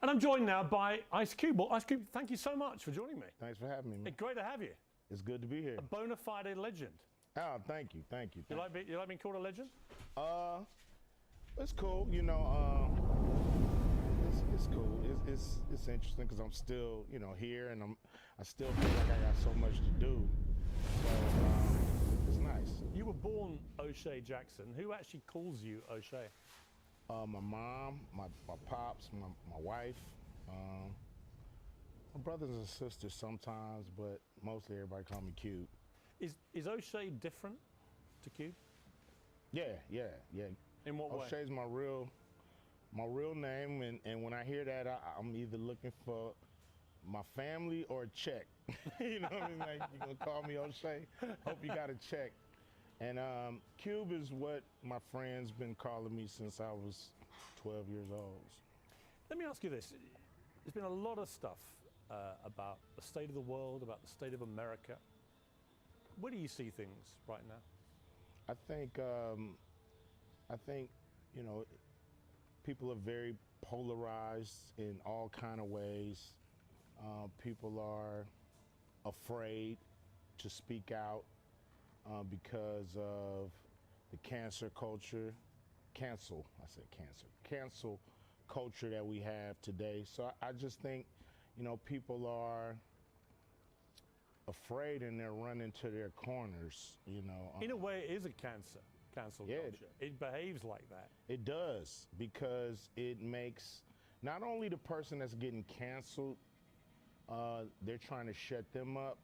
And I'm joined now by Ice Cube. Well, Ice Cube, thank you so much for joining me. Thanks for having me, man. It's great to have you. It's good to be here. A bona fide legend. Oh, thank you. You like being called a legend? It's cool. You know, it's cool. It's interesting because I'm still, here, and I still feel like I got so much to do. So it's nice. You were born O'Shea Jackson. Who actually calls you O'Shea? My mom, my pops, my wife, my brothers and sisters sometimes, but mostly everybody call me Cube. Is O'Shea different to Cube? Yeah. In what way? O'Shea's my real name, and when I hear that, I'm either looking for my family or a check. You know what I mean? Like, you're gonna call me O'Shea? Hope you got a check. And Cube is what my friends been calling me since I was 12 years old. Let me ask you this. There's been a lot of stuff about the state of the world, about the state of America. Where do you see things right now? I think, people are very polarized in all kind of ways. People are afraid to speak out because of the cancel culture that we have today. So I just think, people are afraid and they're running to their corners, In a way, it is a cancel culture. It behaves like that. It does, because it makes not only the person that's getting canceled, they're trying to shut them up,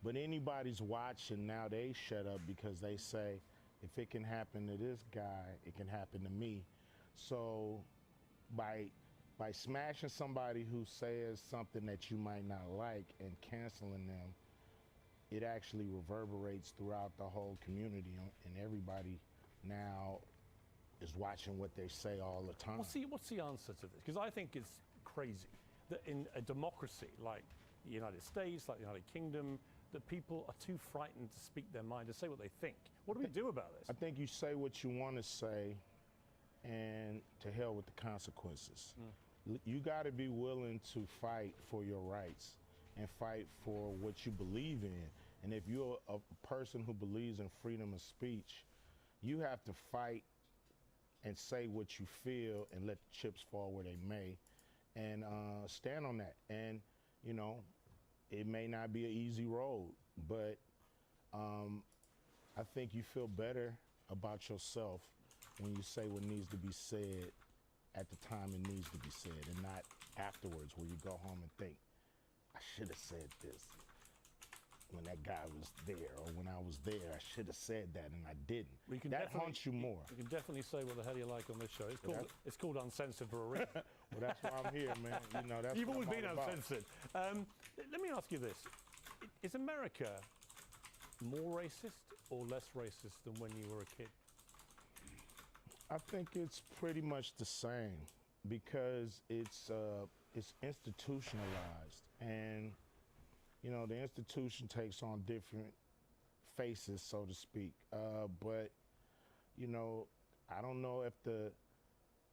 but anybody's watching now, they shut up because they say, if it can happen to this guy, it can happen to me. So by smashing somebody who says something that you might not like and canceling them, it actually reverberates throughout the whole community, and everybody now is watching what they say all the time. Well, what's the answer to this? Because I think it's crazy that in a democracy like the United States, like the United Kingdom, that people are too frightened to speak their mind, to say what they think. What do we do about this? I think you say what you want to say, and to hell with the consequences. You got to be willing to fight for your rights and fight for what you believe in. And if you're a person who believes in freedom of speech, you have to fight and say what you feel and let the chips fall where they may, and stand on that. And, it may not be an easy road, but I think you feel better about yourself when you say what needs to be said at the time it needs to be said, and not afterwards where you go home and think, I should have said this when that guy was there, or when I was there, I should have said that and I didn't. That haunts you more. You can definitely say what the hell you like on this show. It's called Uncensored for a reason. Well, that's why I'm here, man. That's You've always been about. uncensored. Let me ask you this. Is America more racist or less racist than when you were a kid? I think it's pretty much the same, because it's institutionalized, and the institution takes on different faces, so to speak. But I don't know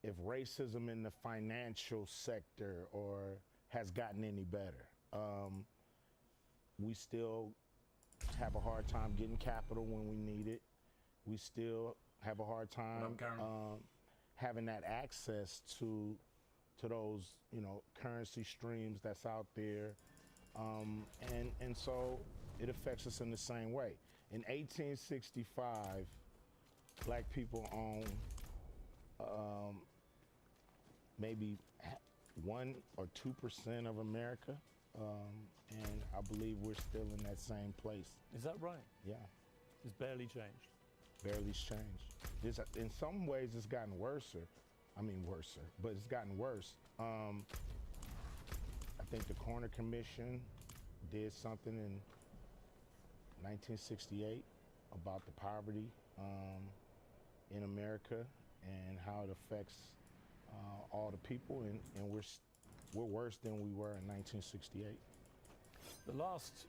if racism in the financial sector has gotten any better. We still have a hard time getting capital when we need it. We still have a hard time having that access to those currency streams that's out there. And so it affects us in the same way. In 1865, black people owned maybe 1 or 2% of America, and I believe we're still in that same place. Is that right? Yeah. It's barely changed. Barely changed. In some ways, it's gotten worse, but it's gotten worse. I think the Coroner Commission did something in 1968 about the poverty in America and how it affects all the people, and we're worse than we were in 1968. The last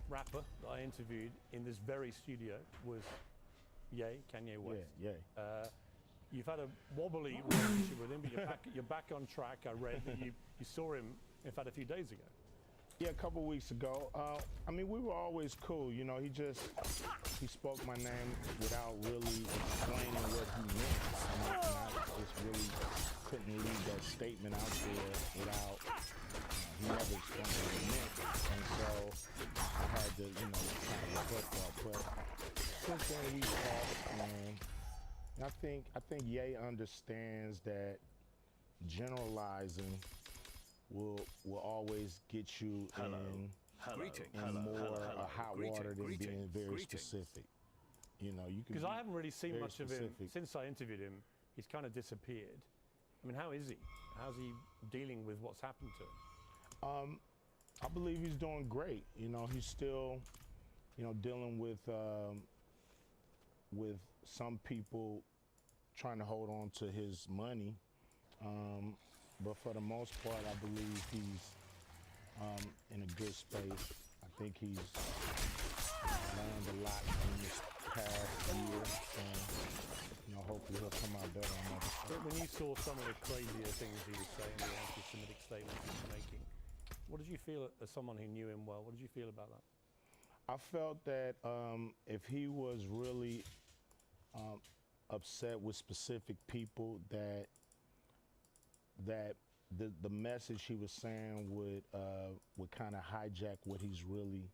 rapper that I interviewed in this very studio was Kanye West. Yeah. You've had a wobbly relationship with him, but you're back on track. I read that you saw him, in fact, a few days ago. Yeah, a couple weeks ago. I mean, we were always cool. You know, he spoke my name without really explaining what he meant. And I just really couldn't leave that statement out there without, he never explained what he meant. And so I had to, kind of reflect that. But since then we talked, and I think Ye understands that generalizing will always get you in more hot water than being very specific. You know, you can. Because I haven't really seen much of him specific. since I interviewed him. He's kind of disappeared. I mean, how is he? How's he dealing with what's happened to him? I believe he's doing great. You know, he's still, dealing with some people trying to hold on to his money. But for the most part, I believe he's in a good space. I think he's learned a lot in this past year, and hopefully he'll come out better on that. When you saw some of the crazier things he was saying, the anti-Semitic statements he was making, what did you feel as someone who knew him well? What did you feel about that? I felt that if he was really upset with specific people, that the message he was saying would kind of hijack what he's really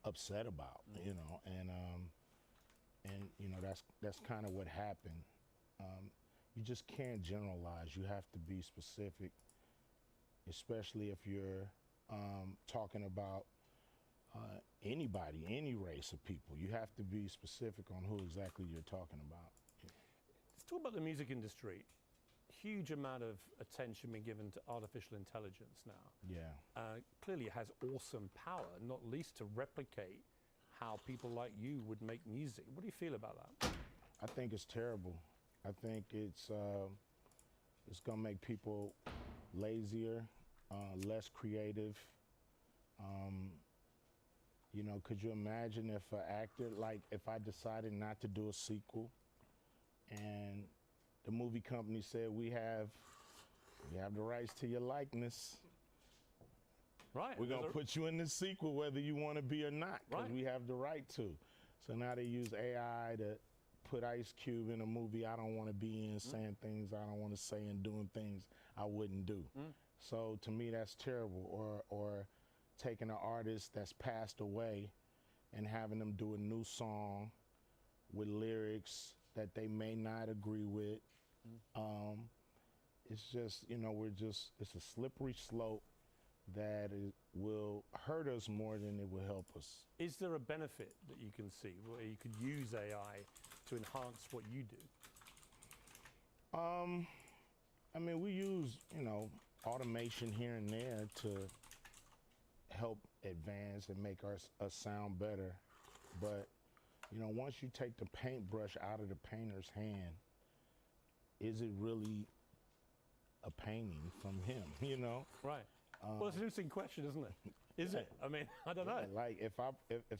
upset about, and that's kind of what happened. You just can't generalize. You have to be specific, especially if you're talking about anybody, any race of people. You have to be specific on who exactly you're talking about. Let's talk about the music industry. Huge amount of attention being given to artificial intelligence now. Yeah. Clearly it has awesome power, not least to replicate how people like you would make music. What do you feel about that? I think it's terrible. I think it's gonna make people lazier, less creative. Could you imagine if an actor, like if I decided not to do a sequel and the movie company said we have the rights to your likeness. Right. We're gonna put you in the sequel whether you want to be or not, because we have the right to. So now they use AI to put Ice Cube in a movie I don't want to be in, saying things I don't want to say and doing things I wouldn't do. So to me that's terrible. Or taking an artist that's passed away and having them do a new song with lyrics that they may not agree with. It's just, it's a slippery slope that will hurt us more than it will help us. Is there a benefit that you can see where you could use AI to enhance what you do? I mean, we use, automation here and there to help advance and make us sound better. But, once you take the paintbrush out of the painter's hand, is it really a painting from him, Right. Well, it's an interesting question, isn't it? Is it? I mean, I don't know. Like if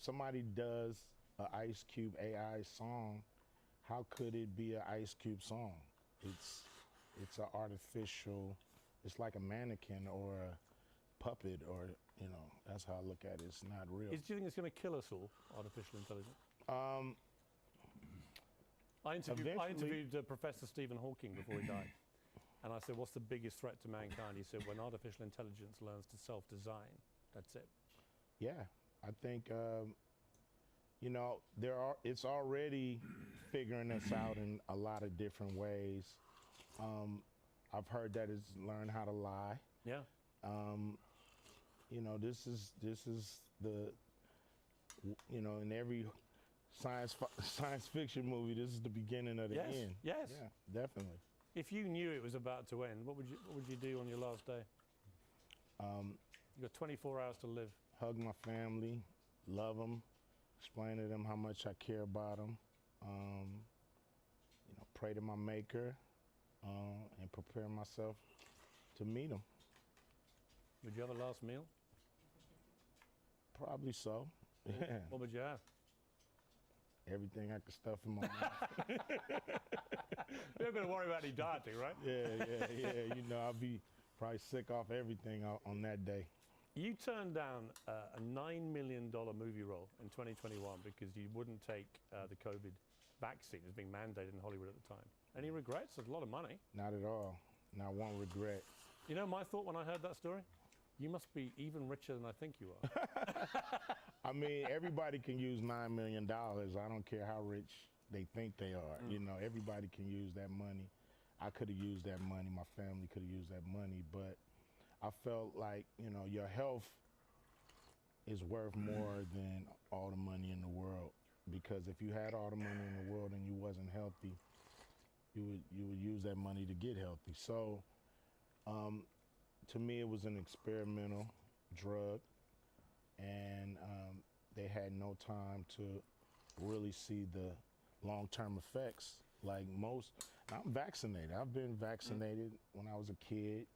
somebody does an Ice Cube AI song, how could it be an Ice Cube song? It's an artificial, it's like a mannequin or a puppet, or that's how I look at it. It's not real. Do you think it's going to kill us all, artificial intelligence? I interviewed Professor Stephen Hawking before he died, and I said, what's the biggest threat to mankind? He said, when artificial intelligence learns to self-design, that's it. Yeah, I think, it's already figuring us out in a lot of different ways. I've heard that it's learned how to lie. Yeah. This is the, in every science fiction movie, this is the beginning of the end. Yes. Yeah, definitely. If you knew it was about to end, what would you do on your last day? You've got 24 hours to live. Hug my family, love them, explain to them how much I care about them. Pray to my maker, and prepare myself to meet him. Would you have a last meal? Probably so. What would you have? everything I could stuff in my mouth. You're not going to worry about any dieting, right? Yeah. You know, I'll be probably sick off everything on that day. You turned down a $9 million movie role in 2021 because you wouldn't take the COVID vaccine. It was being mandated in Hollywood at the time. Any regrets? It's a lot of money. Not at all. Not one regret. You know my thought when I heard that story? You must be even richer than I think you are. I mean, everybody can use $9 million. I don't care how rich they think they are. You know, everybody can use that money. I could have used that money. My family could have used that money. But I felt like, you know, your health is worth more than all the money in the world. Because if you had all the money in the world and you wasn't healthy, you would use that money to get healthy. So to me, it was an experimental drug, and they had no time to really see the long-term effects. Like most, I'm vaccinated. I've been vaccinated when I was a kid,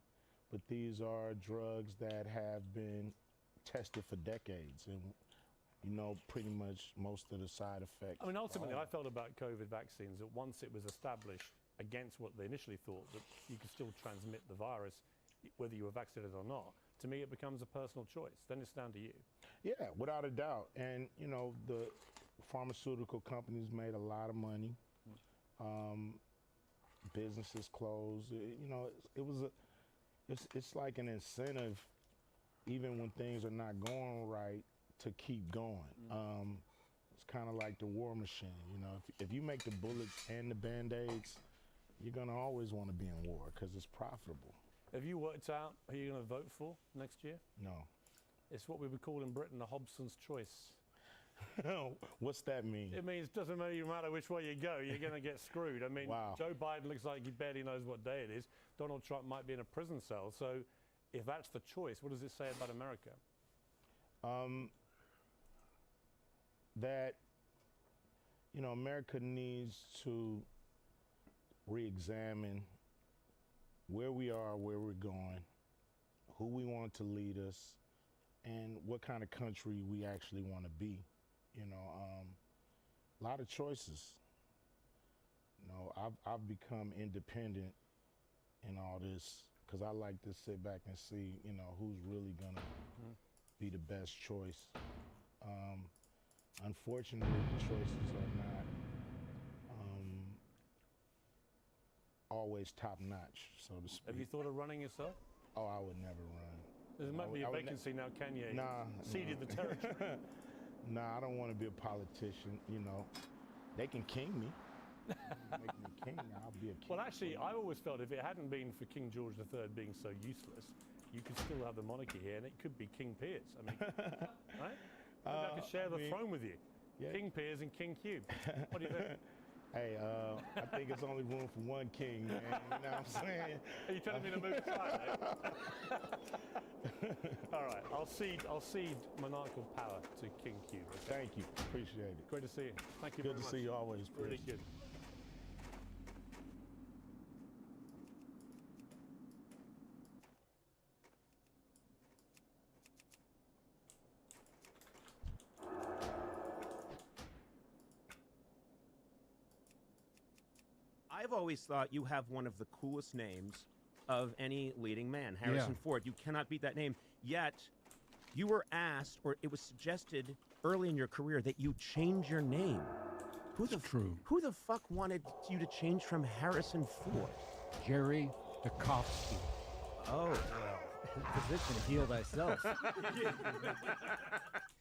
but these are drugs that have been tested for decades, and you know pretty much most of the side effects. I mean, ultimately, I felt about COVID vaccines that once it was established against what they initially thought, that you could still transmit the virus, whether you were vaccinated or not, to me it becomes a personal choice. Then it's down to you. Yeah, without a doubt. And, you know, the pharmaceutical companies made a lot of money. Businesses closed. You know, it's like an incentive, even when things are not going right, to keep going. It's kind of like the war machine. You know, if you make the bullets and the Band-Aids, you're going to always want to be in war because it's profitable. Have you worked out who you're going to vote for next year? No. It's what we would call in Britain a Hobson's choice. What's that mean? It means it doesn't matter which way you go, you're going to get screwed. I mean, wow. Joe Biden looks like he barely knows what day it is. Donald Trump might be in a prison cell. So if that's the choice, what does it say about America? That, you know, America needs to re-examine where we are, where we're going, who we want to lead us, and what kind of country we actually want to be. You know, a lot of choices. You know, I've become independent in all this because I like to sit back and see, you know, who's really gonna be the best choice. Unfortunately, the choices are not always top notch, so to speak. Have you thought of running yourself? Oh, I would never run. There might be a vacancy now, Kanye ceded the territory. Nah, I don't want to be a politician, you know. They can king me. Make me king, I'll be a king. Well, actually, I always felt if it hadn't been for King George III being so useless, you could still have the monarchy here, and it could be King Piers. I mean, right? Maybe I could share the throne with you. Yeah. King Piers and King Cube. What do you think? Hey, I think it's only room for one king, man. You know what I'm saying? Are you telling me to move aside, mate? All right, I'll cede monarchical power to King Cube. Okay? Thank you. Appreciate it. Great to see you. Thank you very much. Good to see you always. Really good. I've always thought you have one of the coolest names of any leading man, Harrison Ford. You cannot beat that name. Yet, you were asked, or it was suggested early in your career, that you change your name. True. Who the fuck wanted you to change from Harrison Ford? Jerry Tchaikovsky. Oh. Physician, heal thyself.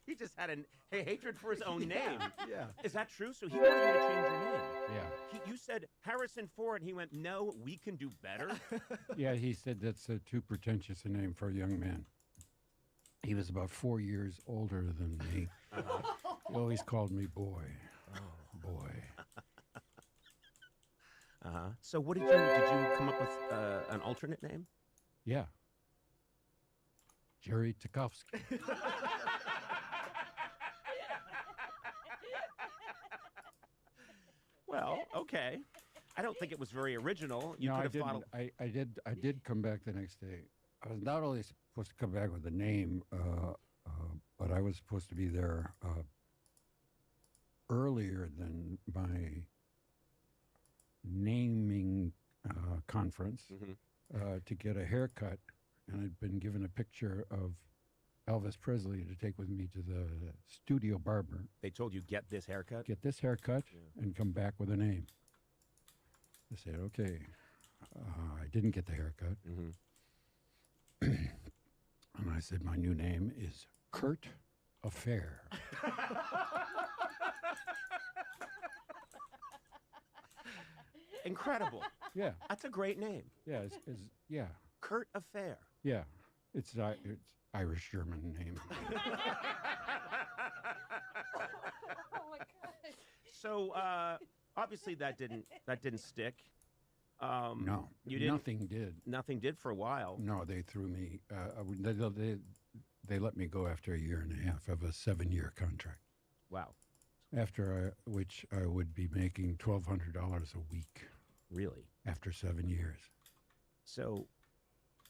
He just had a hatred for his own name. Yeah. Is that true? So he wanted you to change your name. Yeah. You said Harrison Ford, and he went, no, we can do better. Yeah, he said that's too pretentious a name for a young man. He was about 4 years older than me. He always called me boy. Oh, boy. So what did you come up with an alternate name? Yeah. Jerry Tchaikovsky. Well, okay. I don't think it was very original. You No, could I have didn't. thought. I did come back the next day. I was not only supposed to come back with a name, but I was supposed to be there earlier than my naming conference to get a haircut, and I'd been given a picture of Elvis Presley to take with me to the studio barber. They told you, get this haircut? Get this haircut and come back with a name. I said, okay. I didn't get the haircut. And I said, my new name is Kurt Affair. Incredible. Yeah. That's a great name. Yeah. Yeah. Kurt Affair. Yeah. It's Irish German name. Oh my God. So obviously that didn't stick. No, you didn't. nothing did. Nothing did for a while. No, they threw me. They let me go after a year and a half of a 7-year contract. Wow. After which I would be making $1,200 a week. Really? After 7 years. So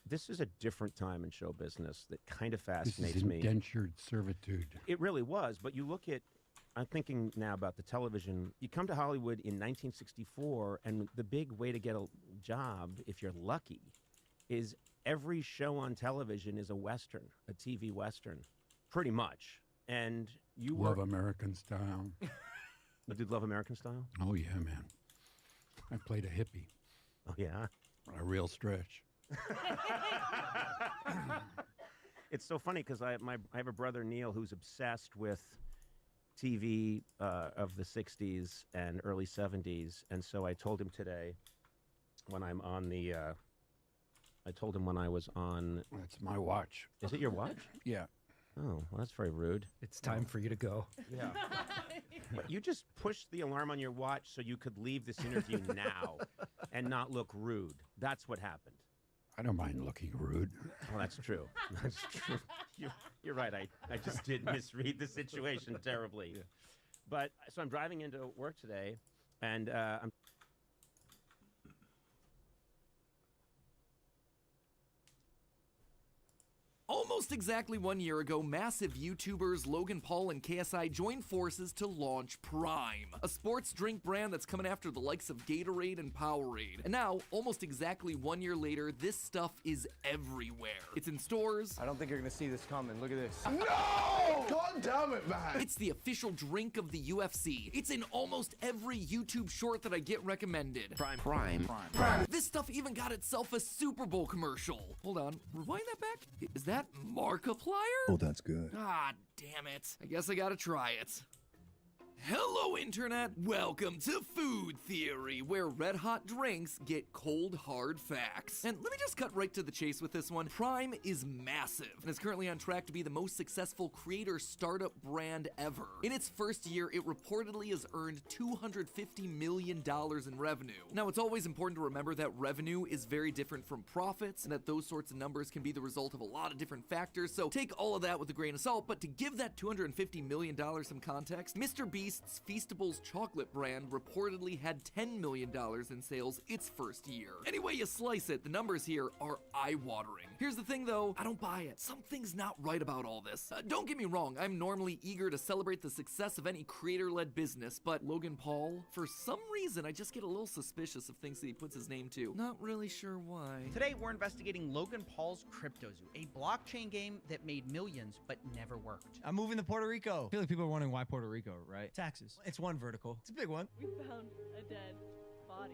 this is a different time in show business that kind of This fascinates is me. indentured servitude. It really was, but you look at, I'm thinking now about the television. You come to Hollywood in 1964, and the big way to get a job, if you're lucky, is every show on television is a Western, a TV Western, pretty much. And you Love American Style. You did Love American Style? Oh, yeah, man. I played a hippie. Oh, yeah? A real stretch. It's so funny because I have a brother, Neil, who's obsessed with TV of the 60s and early 70s. And so I told him today when I'm on the, I told him when I was on. That's my watch. Is it your watch? Yeah. Oh, well, that's very rude. It's time for you to go. Yeah. But you just pushed the alarm on your watch so you could leave this interview now and not look rude. That's what happened. I don't mind looking rude. Well, that's true. That's true. You're right. I just did misread the situation terribly. Yeah. But so I'm driving into work today, and I'm. Almost exactly 1 year ago, massive YouTubers Logan Paul and KSI joined forces to launch Prime, a sports drink brand that's coming after the likes of Gatorade and Powerade. And now, almost exactly 1 year later, this stuff is everywhere. It's in stores. I don't think you're gonna see this coming. Look at this. No! God damn it, man! It's the official drink of the UFC. It's in almost every YouTube short that I get recommended. Prime. This stuff even got itself a Super Bowl commercial. Hold on, rewind that back. Is that Markiplier? Oh, that's good. Ah, damn it. I guess I gotta try it. Hello, Internet. Welcome to Food Theory, where red hot drinks get cold, hard facts. And let me just cut right to the chase with this one. Prime is massive and is currently on track to be the most successful creator startup brand ever. In its first year, it reportedly has earned $250 million in revenue. Now, it's always important to remember that revenue is very different from profits and that those sorts of numbers can be the result of a lot of different factors, so take all of that with a grain of salt. But to give that $250 million some context, Mr. Beast's Feastables chocolate brand reportedly had $10 million in sales its first year. Any way you slice it, the numbers here are eye-watering. Here's the thing though, I don't buy it. Something's not right about all this. Don't get me wrong, I'm normally eager to celebrate the success of any creator-led business, but Logan Paul, for some reason, I just get a little suspicious of things that he puts his name to. Not really sure why. Today, we're investigating Logan Paul's CryptoZoo, a blockchain game that made millions but never worked. I'm moving to Puerto Rico. I feel like people are wondering why Puerto Rico, right? Taxes. It's one vertical. It's a big one. We found a dead body.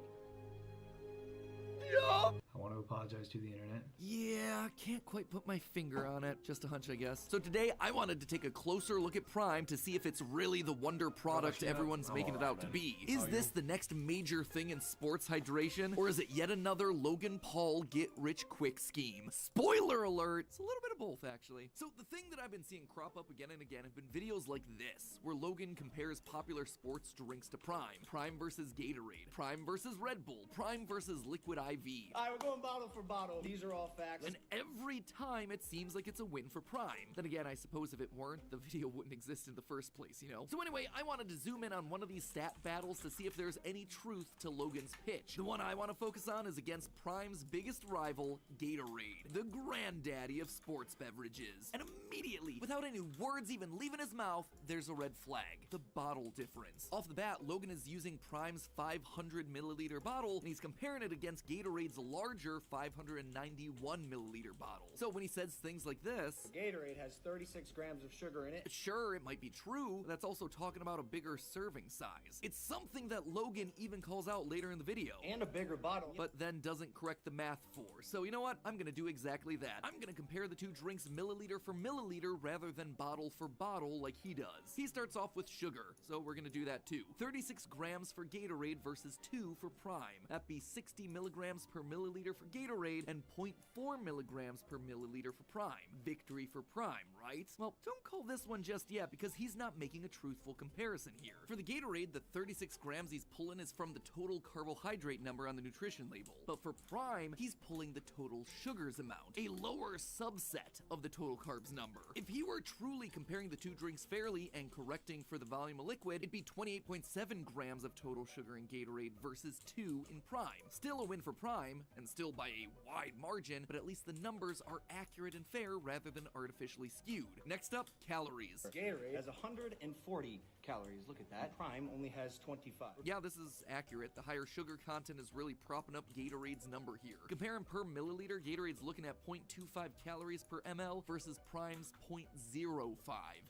I want to apologize to the internet. Yeah, can't quite put my finger on it. Just a hunch, I guess. So today, I wanted to take a closer look at Prime to see if it's really the wonder product everyone's making it out to be. Is this the next major thing in sports hydration? Or is it yet another Logan Paul get-rich-quick scheme? Spoiler alert! It's a little bit of both, actually. So the thing that I've been seeing crop up again and again have been videos like this, where Logan compares popular sports drinks to Prime. Prime versus Gatorade. Prime versus Red Bull. Prime versus Liquid IV. All right, we're going bottle for bottle. These are all facts. And every time it seems like it's a win for Prime. Then again, I suppose if it weren't, the video wouldn't exist in the first place, you know? So anyway, I wanted to zoom in on one of these stat battles to see if there's any truth to Logan's pitch. The one I want to focus on is against Prime's biggest rival, Gatorade, the granddaddy of sports beverages. And immediately, without any words even leaving his mouth, there's a red flag: the bottle difference. Off the bat, Logan is using Prime's 500 milliliter bottle, and he's comparing it against Gatorade's larger 591 milliliter bottle. So when he says things like this, Gatorade has 36 grams of sugar in it. Sure, it might be true, but that's also talking about a bigger serving size. It's something that Logan even calls out later in the video. And a bigger bottle. But then doesn't correct the math for. So you know what? I'm gonna do exactly that. I'm gonna compare the two drinks milliliter for milliliter rather than bottle for bottle like he does. He starts off with sugar, so we're gonna do that too. 36 grams for Gatorade versus 2 for Prime. That'd be 60 milligrams per milliliter for Gatorade and 0.4 milligrams per milliliter for Prime. Victory for Prime, right? Well, don't call this one just yet because he's not making a truthful comparison here. For the Gatorade, the 36 grams he's pulling is from the total carbohydrate number on the nutrition label. But for Prime, he's pulling the total sugars amount, a lower subset of the total carbs number. If he were truly comparing the two drinks fairly and correcting for the volume of liquid, it'd be 28.7 grams of total sugar in Gatorade versus 2 in Prime. Still a win for Prime, and still by a wide margin, but at least the numbers are accurate and fair rather than artificially skewed. Next up, calories. Gatorade has 140 calories. Look at that. Prime only has 25. Yeah, this is accurate. The higher sugar content is really propping up Gatorade's number here. Comparing per milliliter, Gatorade's looking at 0.25 calories per ml versus Prime's 0.05.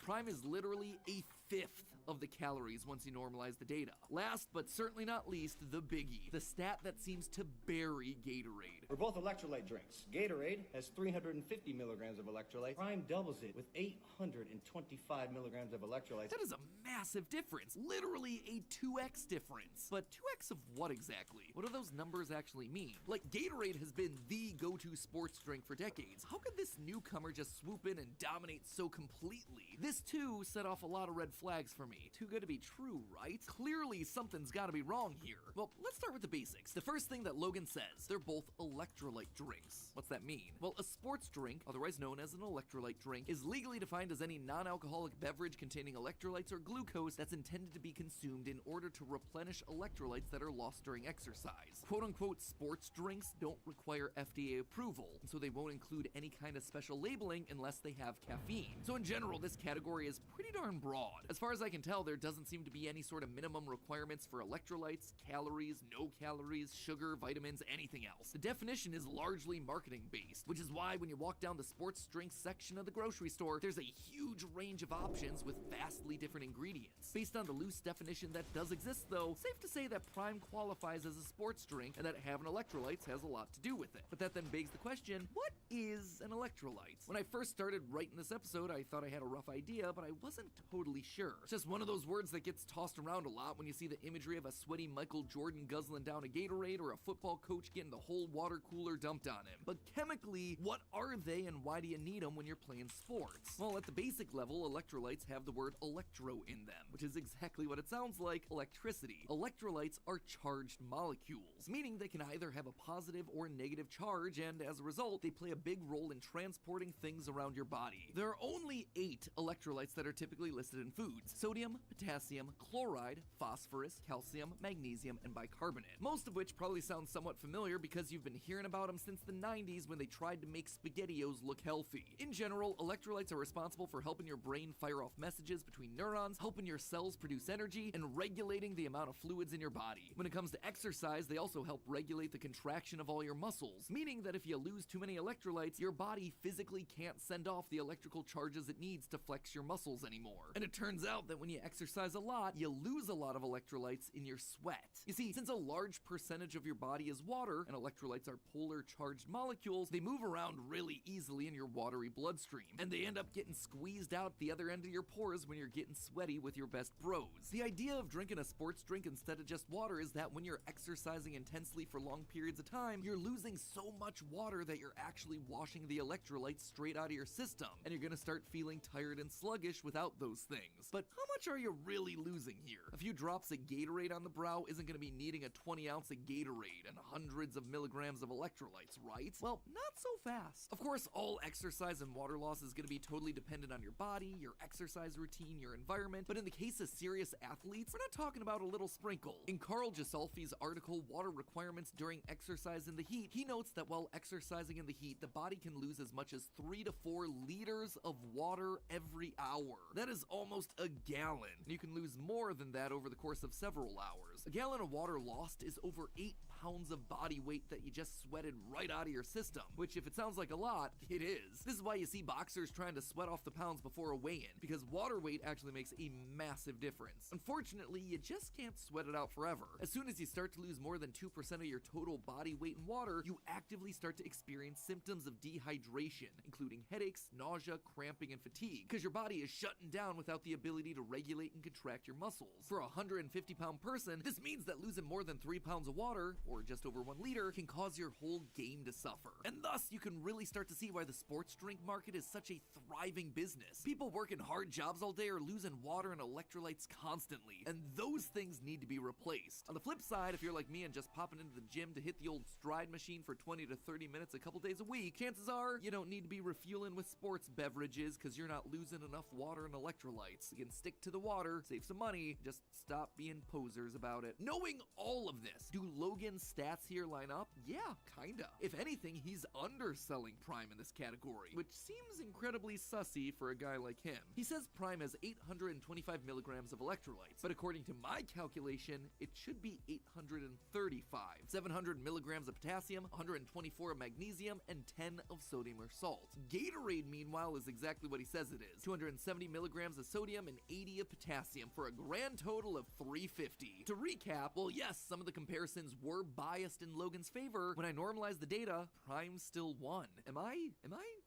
Prime is literally a fifth of the calories once you normalize the data. Last but certainly not least, the biggie, the stat that seems to bury Gatorade. We're both electrolyte drinks. Gatorade has 350 milligrams of electrolytes. Prime doubles it with 825 milligrams of electrolytes. That is a massive difference, literally a 2x difference. But 2x of what exactly? What do those numbers actually mean? Like, Gatorade has been the go-to sports drink for decades. How could this newcomer just swoop in and dominate so completely? This too set off a lot of red flags for me. Too good to be true, right? Clearly something's gotta be wrong here. Well, let's start with the basics. The first thing that Logan says, they're both electrolyte drinks. What's that mean? Well, a sports drink, otherwise known as an electrolyte drink, is legally defined as any non-alcoholic beverage containing electrolytes or glucose that's intended to be consumed in order to replenish electrolytes that are lost during exercise. Quote-unquote sports drinks don't require FDA approval, so they won't include any kind of special labeling unless they have caffeine. So in general, this category is pretty darn broad. As far as I can tell, there doesn't seem to be any sort of minimum requirements for electrolytes, calories, no calories, sugar, vitamins, anything else. The definition is largely marketing based, which is why when you walk down the sports drinks section of the grocery store, there's a huge range of options with vastly different ingredients. Based on the loose definition that does exist though, safe to say that Prime qualifies as a sports drink and that having electrolytes has a lot to do with it. But that then begs the question, what is an electrolyte? When I first started writing this episode, I thought I had a rough idea, but I wasn't totally sure. It's just one of those words that gets tossed around a lot when you see the imagery of a sweaty Michael Jordan guzzling down a Gatorade or a football coach getting the whole water cooler dumped on him. But chemically, what are they and why do you need them when you're playing sports? Well, at the basic level, electrolytes have the word electro in them, which is exactly what it sounds like, electricity. Electrolytes are charged molecules, meaning they can either have a positive or negative charge, and as a result, they play a big role in transporting things around your body. There are only 8 electrolytes that are typically listed in foods: sodium, potassium, chloride, phosphorus, calcium, magnesium, and bicarbonate. Most of which probably sound somewhat familiar because you've been hearing about them since the 90s when they tried to make SpaghettiOs look healthy. In general, electrolytes are responsible for helping your brain fire off messages between neurons, helping your cells produce energy, and regulating the amount of fluids in your body. When it comes to exercise, they also help regulate the contraction of all your muscles, meaning that if you lose too many electrolytes, your body physically can't send off the electrical charges it needs to flex your muscles anymore. And it turns out that when you exercise a lot, you lose a lot of electrolytes in your sweat. You see, since a large percentage of your body is water, and electrolytes are polar charged molecules, they move around really easily in your watery bloodstream, and they end up getting squeezed out the other end of your pores when you're getting sweaty with with your best bros. The idea of drinking a sports drink instead of just water is that when you're exercising intensely for long periods of time, you're losing so much water that you're actually washing the electrolytes straight out of your system, and you're gonna start feeling tired and sluggish without those things. But how much are you really losing here? A few drops of Gatorade on the brow isn't gonna be needing a 20 ounce of Gatorade and hundreds of milligrams of electrolytes, right? Well, not so fast. Of course, all exercise and water loss is gonna be totally dependent on your body, your exercise routine, your environment, but in the case of serious athletes, we're not talking about a little sprinkle. In Carl Gisolfi's article, Water Requirements During Exercise in the Heat, he notes that while exercising in the heat, the body can lose as much as 3 to 4 liters of water every hour. That is almost a gallon. And you can lose more than that over the course of several hours. A gallon of water lost is over 8 pounds of body weight that you just sweated right out of your system, which if it sounds like a lot, it is. This is why you see boxers trying to sweat off the pounds before a weigh-in, because water weight actually makes a massive difference. Unfortunately, you just can't sweat it out forever. As soon as you start to lose more than 2% of your total body weight in water, you actively start to experience symptoms of dehydration, including headaches, nausea, cramping, and fatigue, because your body is shutting down without the ability to regulate and contract your muscles. For a 150-pound person, this means that losing more than 3 pounds of water, or just over 1 liter, can cause your whole game to suffer. And thus, you can really start to see why the sports drink market is such a thriving business. People working hard jobs all day are losing water and electrolytes constantly, and those things need to be replaced. On the flip side, if you're like me and just popping into the gym to hit the old stride machine for 20 to 30 minutes a couple days a week, chances are you don't need to be refueling with sports beverages because you're not losing enough water and electrolytes. You can stick to the water, save some money, just stop being posers about it. Knowing all of this, do Logan's stats here line up? Yeah, kinda. If anything, he's underselling Prime in this category, which seems incredibly sussy for a guy like him. He says Prime has 825 milligrams of electrolytes, but according to my calculation, it should be 835. 700 milligrams of potassium, 124 of magnesium, and 10 of sodium or salt. Gatorade, meanwhile, is exactly what he says it is. 270 milligrams of sodium and 80 of potassium for a grand total of 350. To recap, well, yes, some of the comparisons were biased in Logan's favor. When I normalize the data, Prime still won. Am I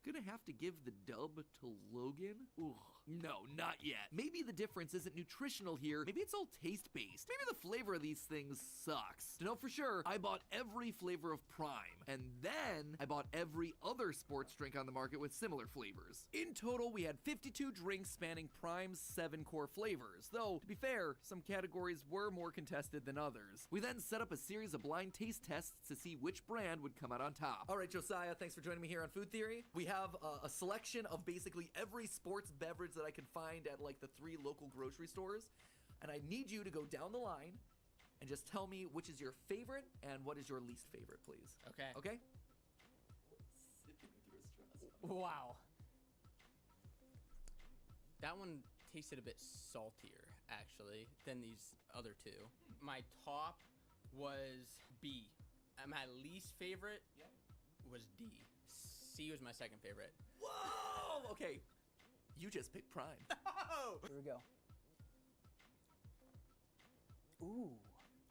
gonna have to give the dub to Logan? Ugh. No, not yet. Maybe the difference isn't nutritional here. Maybe it's all taste-based. Maybe the flavor of these things sucks. To know for sure, I bought every flavor of Prime, and then I bought every other sports drink on the market with similar flavors. In total, we had 52 drinks spanning Prime's 7 core flavors, though, to be fair, some categories were more contested than others. We then set up a series of blind taste tests to see which brand would come out on top. All right, Josiah, thanks for joining me here on Food Theory. We have a selection of basically every sports beverage that I could find at like the 3 local grocery stores, and I need you to go down the line and just tell me which is your favorite and what is your least favorite, please. Okay. Okay? Wow. That one tasted a bit saltier, actually, than these other 2. My top was B. And my least favorite was D. C was my second favorite. Whoa! Okay. You just picked Prime. Oh! Here we go.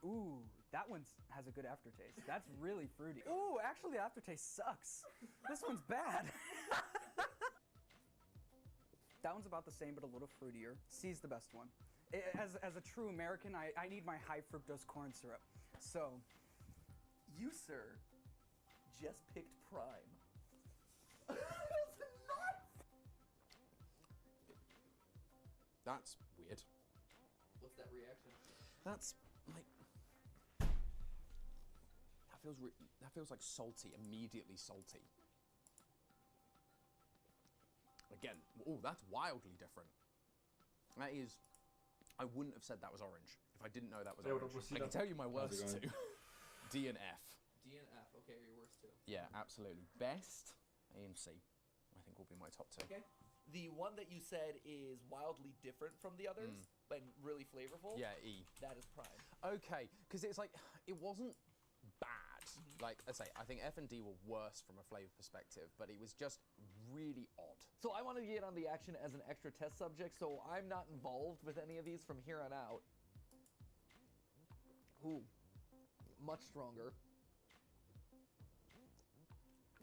Ooh, that one has a good aftertaste. That's really fruity. Ooh, actually the aftertaste sucks. This one's bad. That one's about the same, but a little fruitier. C's the best one. As a true American, I need my high fructose corn syrup. So, you, sir, just picked Prime. That's weird. What's that reaction? That's like that feels like salty, immediately salty. Again, oh, that's wildly different. That is, I wouldn't have said that was orange if I didn't know that was orange. I can tell you my worst 2. D and F. D and F, okay, your worst 2. Yeah, absolutely. Best, A and C, I think will be my top 2. Okay. The one that you said is wildly different from the others, but really flavorful. Yeah, E. That is Prime. Okay, because it's like, it wasn't bad. Like I say, I think F and D were worse from a flavor perspective, but it was just really odd. So I want to get on the action as an extra test subject, so I'm not involved with any of these from here on out. Ooh, much stronger.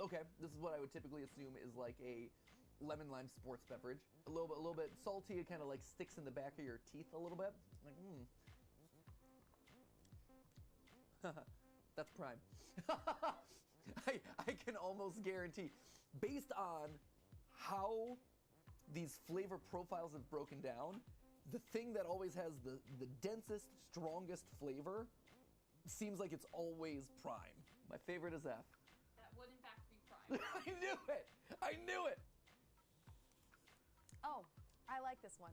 Okay, this is what I would typically assume is like a lemon lime sports beverage. A little bit salty. It kind of like sticks in the back of your teeth a little bit. Like, That's Prime. I can almost guarantee, based on how these flavor profiles have broken down, the thing that always has the densest, strongest flavor seems like it's always Prime. My favorite is F. That would in fact be Prime. I knew it! I knew it! Oh, I like this one.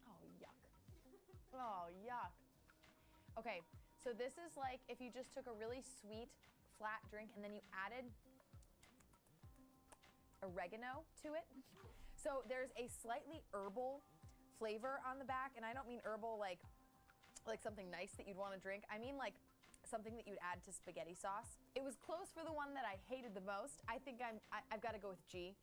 Oh, yuck. Oh, yuck. Okay, so this is like if you just took a really sweet, flat drink and then you added oregano to it. So there's a slightly herbal flavor on the back, and I don't mean herbal like something nice that you'd want to drink. I mean like something that you'd add to spaghetti sauce. It was close for the one that I hated the most. I think I've got to go with G.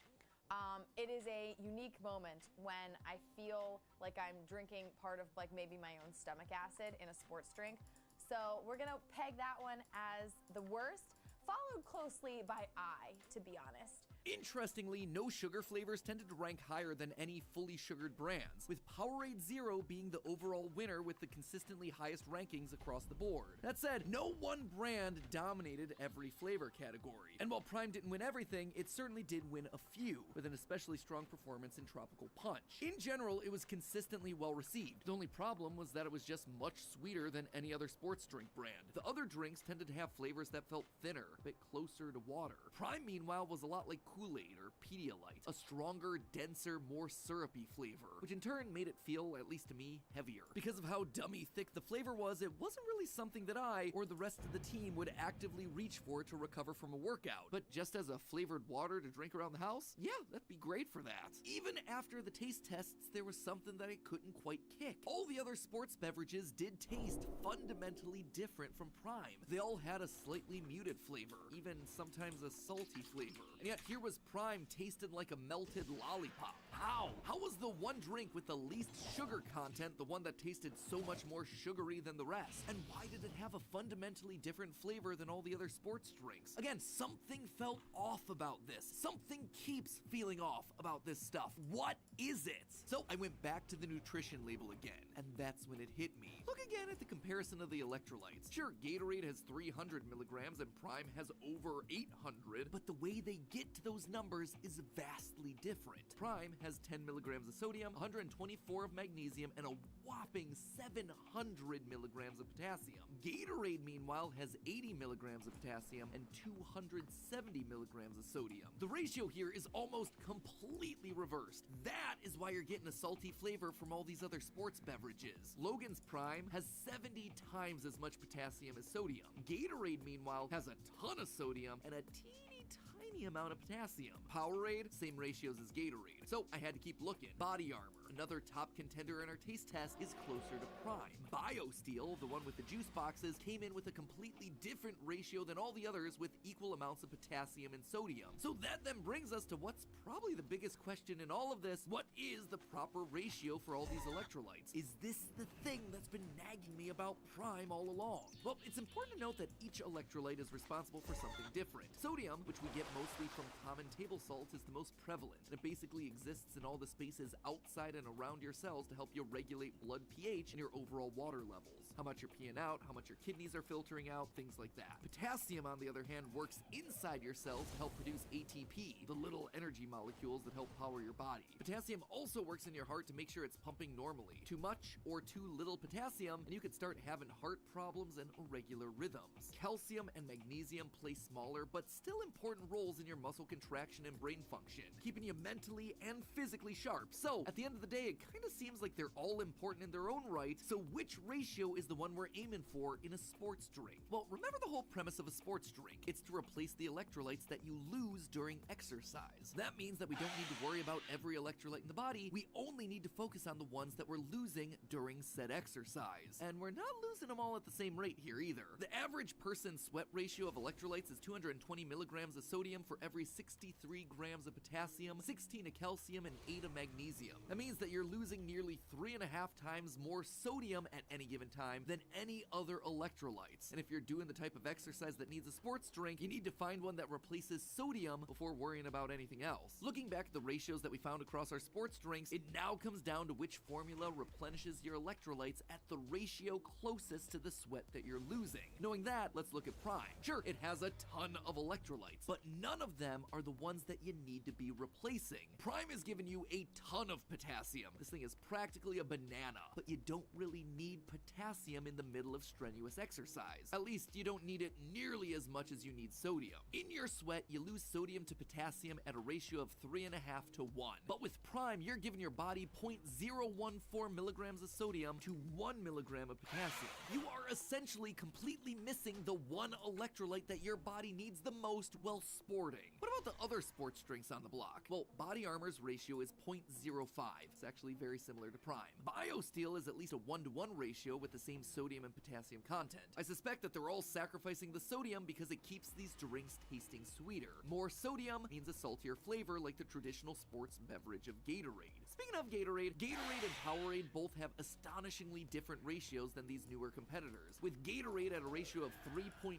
It is a unique moment when I feel like I'm drinking part of like maybe my own stomach acid in a sports drink. So we're gonna peg that one as the worst, followed closely by I, to be honest. Interestingly, no sugar flavors tended to rank higher than any fully sugared brands, with Powerade Zero being the overall winner with the consistently highest rankings across the board. That said, no one brand dominated every flavor category. And while Prime didn't win everything, it certainly did win a few, with an especially strong performance in Tropical Punch. In general, it was consistently well received. The only problem was that it was just much sweeter than any other sports drink brand. The other drinks tended to have flavors that felt thinner, a bit closer to water. Prime, meanwhile, was a lot like Kool-Aid or Pedialyte, a stronger, denser, more syrupy flavor, which in turn made it feel, at least to me, heavier. Because of how dummy thick the flavor was, it wasn't really something that I or the rest of the team would actively reach for to recover from a workout. But just as a flavored water to drink around the house, yeah, that'd be great for that. Even after the taste tests, there was something that I couldn't quite kick. All the other sports beverages did taste fundamentally different from Prime. They all had a slightly muted flavor, even sometimes a salty flavor. And yet here was Prime tasted like a melted lollipop. How? How was the one drink with the least sugar content the one that tasted so much more sugary than the rest? And why did it have a fundamentally different flavor than all the other sports drinks? Again, something felt off about this. Something keeps feeling off about this stuff. What is it? So I went back to the nutrition label again, and that's when it hit me. Look again at the comparison of the electrolytes. Sure, Gatorade has 300 milligrams and Prime has over 800, but the way they get to those numbers is vastly different. Prime has 10 milligrams of sodium, 124 of magnesium, and a whopping 700 milligrams of potassium. Gatorade, meanwhile, has 80 milligrams of potassium and 270 milligrams of sodium. The ratio here is almost completely reversed. That is why you're getting a salty flavor from all these other sports beverages. Logan's Prime has 70 times as much potassium as sodium. Gatorade, meanwhile, has a ton of sodium and a teeny tiny amount of potassium. Powerade, same ratios as Gatorade. So I had to keep looking. Body Armor, another top contender in our taste test, is closer to Prime. BioSteel, the one with the juice boxes, came in with a completely different ratio than all the others with equal amounts of potassium and sodium. So that then brings us to what's probably the biggest question in all of this. What is the proper ratio for all these electrolytes? Is this the thing that's been nagging me about Prime all along? Well, it's important to note that each electrolyte is responsible for something different. Sodium, which we get mostly from common table salts, is the most prevalent, and it basically exists in all the spaces outside and around your cells to help you regulate blood pH and your overall water levels. How much you're peeing out, how much your kidneys are filtering out, things like that. Potassium, on the other hand, works inside your cells to help produce ATP, the little energy molecules that help power your body. Potassium also works in your heart to make sure it's pumping normally. Too much or too little potassium, and you could start having heart problems and irregular rhythms. Calcium and magnesium play smaller but still important roles in your muscle contraction and brain function, keeping you mentally and physically sharp. So, at the end of the day, it kind of seems like they're all important in their own right, so which ratio is the one we're aiming for in a sports drink? Well, remember the whole premise of a sports drink. It's to replace the electrolytes that you lose during exercise. That means that we don't need to worry about every electrolyte in the body, we only need to focus on the ones that we're losing during said exercise. And we're not losing them all at the same rate here either. The average person's sweat ratio of electrolytes is 220 milligrams of sodium for every 63 grams of potassium, 16 of calcium, and 8 of magnesium. That means that you're losing nearly 3.5 times more sodium at any given time time than any other electrolytes. And if you're doing the type of exercise that needs a sports drink, you need to find one that replaces sodium before worrying about anything else. Looking back at the ratios that we found across our sports drinks, it now comes down to which formula replenishes your electrolytes at the ratio closest to the sweat that you're losing. Knowing that, let's look at Prime. Sure, it has a ton of electrolytes, but none of them are the ones that you need to be replacing. Prime has given you a ton of potassium. This thing is practically a banana, but you don't really need potassium in the middle of strenuous exercise. At least you don't need it nearly as much as you need sodium. In your sweat, you lose sodium to potassium at a ratio of 3.5 to 1. But with Prime, you're giving your body 0.014 milligrams of sodium to 1 milligram of potassium. You are essentially completely missing the one electrolyte that your body needs the most while sporting. What about the other sports drinks on the block? Well, Body Armor's ratio is 0.05. It's actually very similar to Prime. BioSteel is at least a 1-to-1 ratio with the same sodium and potassium content. I suspect that they're all sacrificing the sodium because it keeps these drinks tasting sweeter. More sodium means a saltier flavor like the traditional sports beverage of Gatorade. Speaking of Gatorade and Powerade both have astonishingly different ratios than these newer competitors, with Gatorade at a ratio of 3.4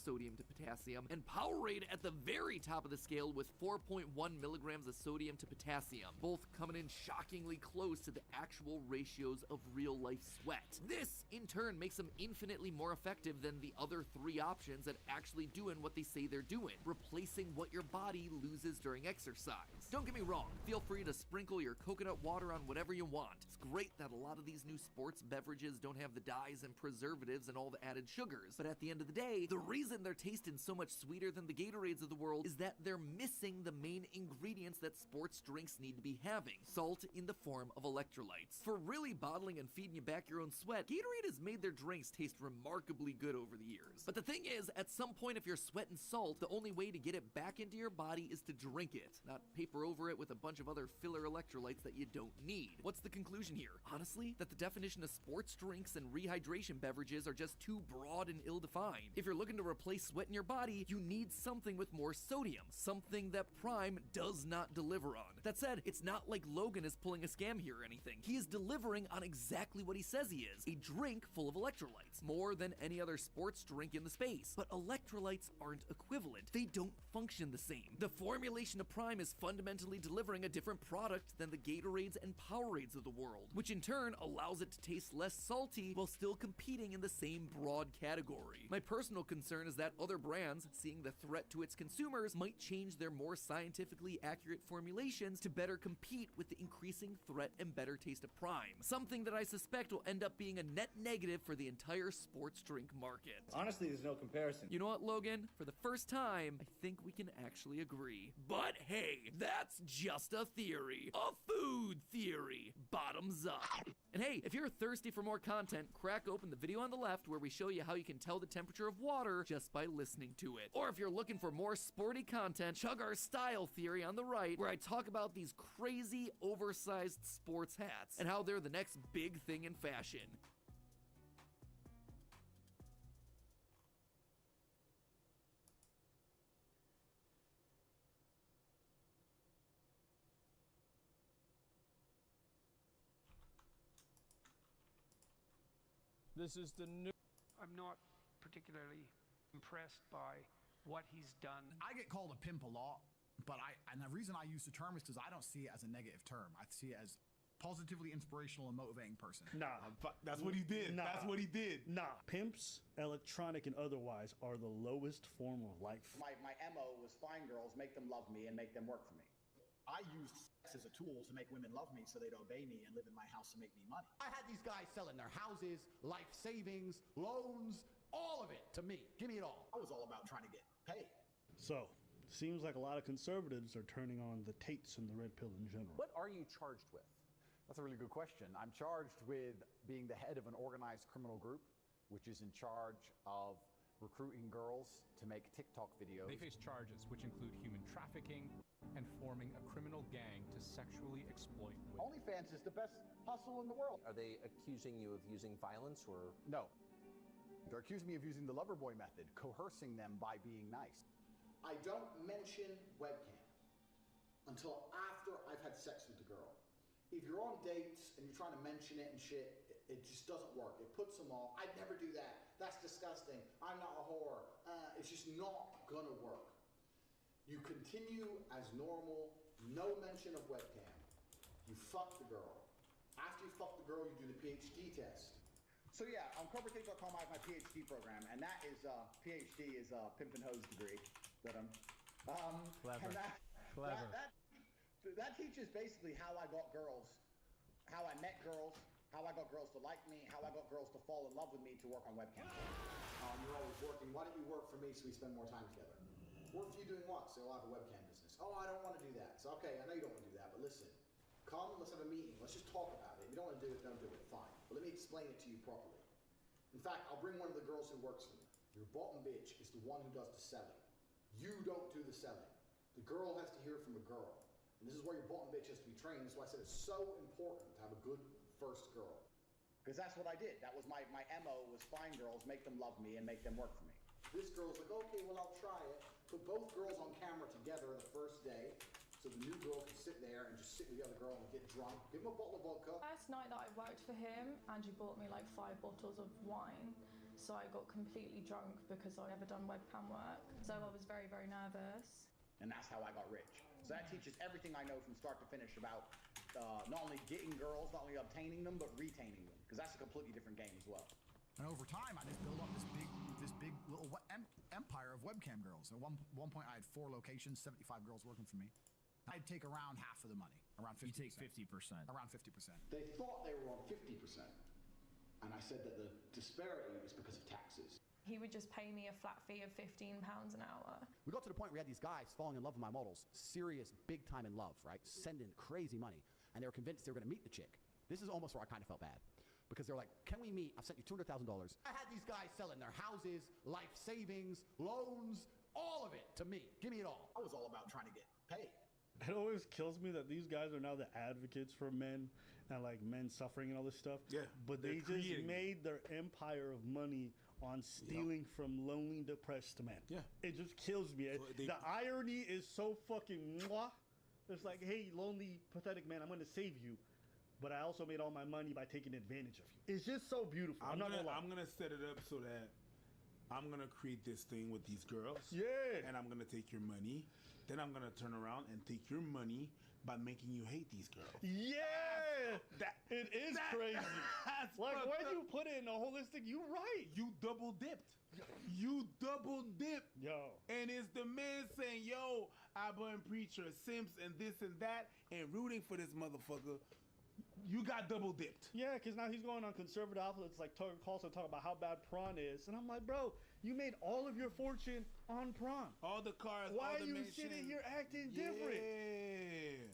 sodium to potassium and Powerade at the very top of the scale with 4.1 milligrams of sodium to potassium, both coming in shockingly close to the actual ratios of real-life sweat. This, in turn, makes them infinitely more effective than the other three options at actually doing what they say they're doing, replacing what your body loses during exercise. Don't get me wrong, feel free to sprinkle your coconut water on whatever you want. It's great that a lot of these new sports beverages don't have the dyes and preservatives and all the added sugars, but at the end of the day, the reason they're tasting so much sweeter than the Gatorades of the world is that they're missing the main ingredients that sports drinks need to be having: salt in the form of electrolytes. For really bottling and feeding you back your own sweat, Gatorade has made their drinks taste remarkably good over the years. But the thing is, at some point if you're sweating salt, the only way to get it back into your body is to drink it, not paper over it with a bunch of other filler electrolytes that you don't need. What's the conclusion here? Honestly, that the definition of sports drinks and rehydration beverages are just too broad and ill-defined. If you're looking to replace sweat in your body, you need something with more sodium, something that Prime does not deliver on. That said, it's not like Logan is pulling a scam here or anything. He is delivering on exactly what he says he is: a drink full of electrolytes, more than any other sports drink in the space. But electrolytes aren't equivalent. They don't function the same. The formulation of Prime is fundamentally delivering a different product than the Gatorades and Powerades of the world, which in turn allows it to taste less salty while still competing in the same broad category. My personal concern is that other brands, seeing the threat to its consumers, might change their more scientifically accurate formulations to better compete with the increasing threat and better taste of Prime, something that I suspect will end up being a net negative for the entire sports drink market. Honestly, there's no comparison. You know what, Logan? For the first time, I think we can actually agree. But hey, that's just a theory. A food theory. Bottoms up. And hey, if you're thirsty for more content, crack open the video on the left where we show you how you can tell the temperature of water just by listening to it. Or if you're looking for more sporty content, chug our style theory on the right, where I talk about these crazy oversized sports hats and how they're the next big thing in fashion. This is the new. I'm not particularly impressed by what he's done. I get called a pimp a lot, but and the reason I use the term is because I don't see it as a negative term. I see it as positively inspirational and motivating person. Nah, that's what he did. Nah. That's what he did. Nah, pimps, electronic and otherwise, are the lowest form of life. My MO was find girls, make them love me, and make them work for me. I used sex as a tool to make women love me so they'd obey me and live in my house to make me money. I had these guys selling their houses, life savings, loans, all of it to me. Give me it all. I was all about trying to get paid. So, seems like a lot of conservatives are turning on the Tates and the red pill in general. What are you charged with? That's a really good question. I'm charged with being the head of an organized criminal group, which is in charge of recruiting girls to make TikTok videos. They face charges which include human trafficking and forming a criminal gang to sexually exploit women. OnlyFans is the best hustle in the world. Are they accusing you of using violence or? No. They're accusing me of using the lover boy method, coercing them by being nice. I don't mention webcam until after I've had sex with the girl. If you're on dates and you're trying to mention it and shit, It just doesn't work. It puts them off. I'd never do that. That's disgusting. I'm not a whore. It's just not gonna work. You continue as normal, no mention of webcam. You fuck the girl. After you fuck the girl, you do the PhD test. So yeah, on CobraCake.com I have my PhD program, and that is, PhD is a pimp and hose degree that I'm, Clever. And that teaches basically how I got girls, how I met girls, how I got girls to like me, how I got girls to fall in love with me to work on webcam. You're always working. Why don't you work for me so we spend more time together? Work for you doing what? So I'll have a webcam business. Oh, I don't want to do that. So okay, I know you don't want to do that, but listen, come, let's have a meeting. Let's just talk about it. If you don't want to do it, don't do it. Fine. But let me explain it to you properly. In fact, I'll bring one of the girls who works for me. Your bottom bitch is the one who does the selling. You don't do the selling. The girl has to hear it from a girl. And this is where your bottom bitch has to be trained. That's why I said it's so important to have a good first girl. Because that's what I did. That was my MO, was find girls, make them love me, and make them work for me. This girl's like, okay, well, I'll try it. Put both girls on camera together the first day, so the new girl can sit there and just sit with the other girl and get drunk. Give him a bottle of vodka. First night that I worked for him, Andrew bought me like 5 bottles of wine. So I got completely drunk because I'd never done webcam work. So I was very, very nervous. And that's how I got rich. So that teaches everything I know from start to finish about not only getting girls, not only obtaining them, but retaining them. Because that's a completely different game as well. And over time, I just built up this big little empire of webcam girls. At one point, I had 4 locations, 75 girls working for me. I'd take around half of the money, around 50%. You take 50%. Around 50%. They thought they were on 50%. And I said that the disparity is because of taxes. He would just pay me a flat fee of £15 an hour. We got to the point where we had these guys falling in love with my models. Serious, big time in love, right? Sending crazy money. And they were convinced they were going to meet the chick. This is almost where I kind of felt bad. Because they were like, can we meet? I've sent you $200,000. I had these guys selling their houses, life savings, loans, all of it to me. Give me it all. I was all about trying to get paid. It always kills me that these guys are now the advocates for men and like men suffering and all this stuff. Yeah, but they just made their empire of money on stealing from lonely, depressed men. Yeah, it just kills me. The irony is so fucking mwah. It's like, hey, lonely, pathetic man, I'm going to save you, but I also made all my money by taking advantage of you. It's just so beautiful. I'm gonna set it up so that I'm gonna create this thing with these girls. Yeah, and I'm gonna take your money. Then I'm gonna turn around and take your money by making you hate these girls. Yeah, it is crazy. That's like when you put it in a holistic, you're right. You double dipped. You double dipped. Yo. And it's the man saying, yo, Abba and Preacher, Simps, and this and that, and rooting for this motherfucker. You got double dipped. Yeah, because now he's going on conservative outlets like Tucker Carlson talking about how bad prawn is. And I'm like, bro, you made all of your fortune on prawn. All the cars, Why all the are you mansions. sitting here acting different?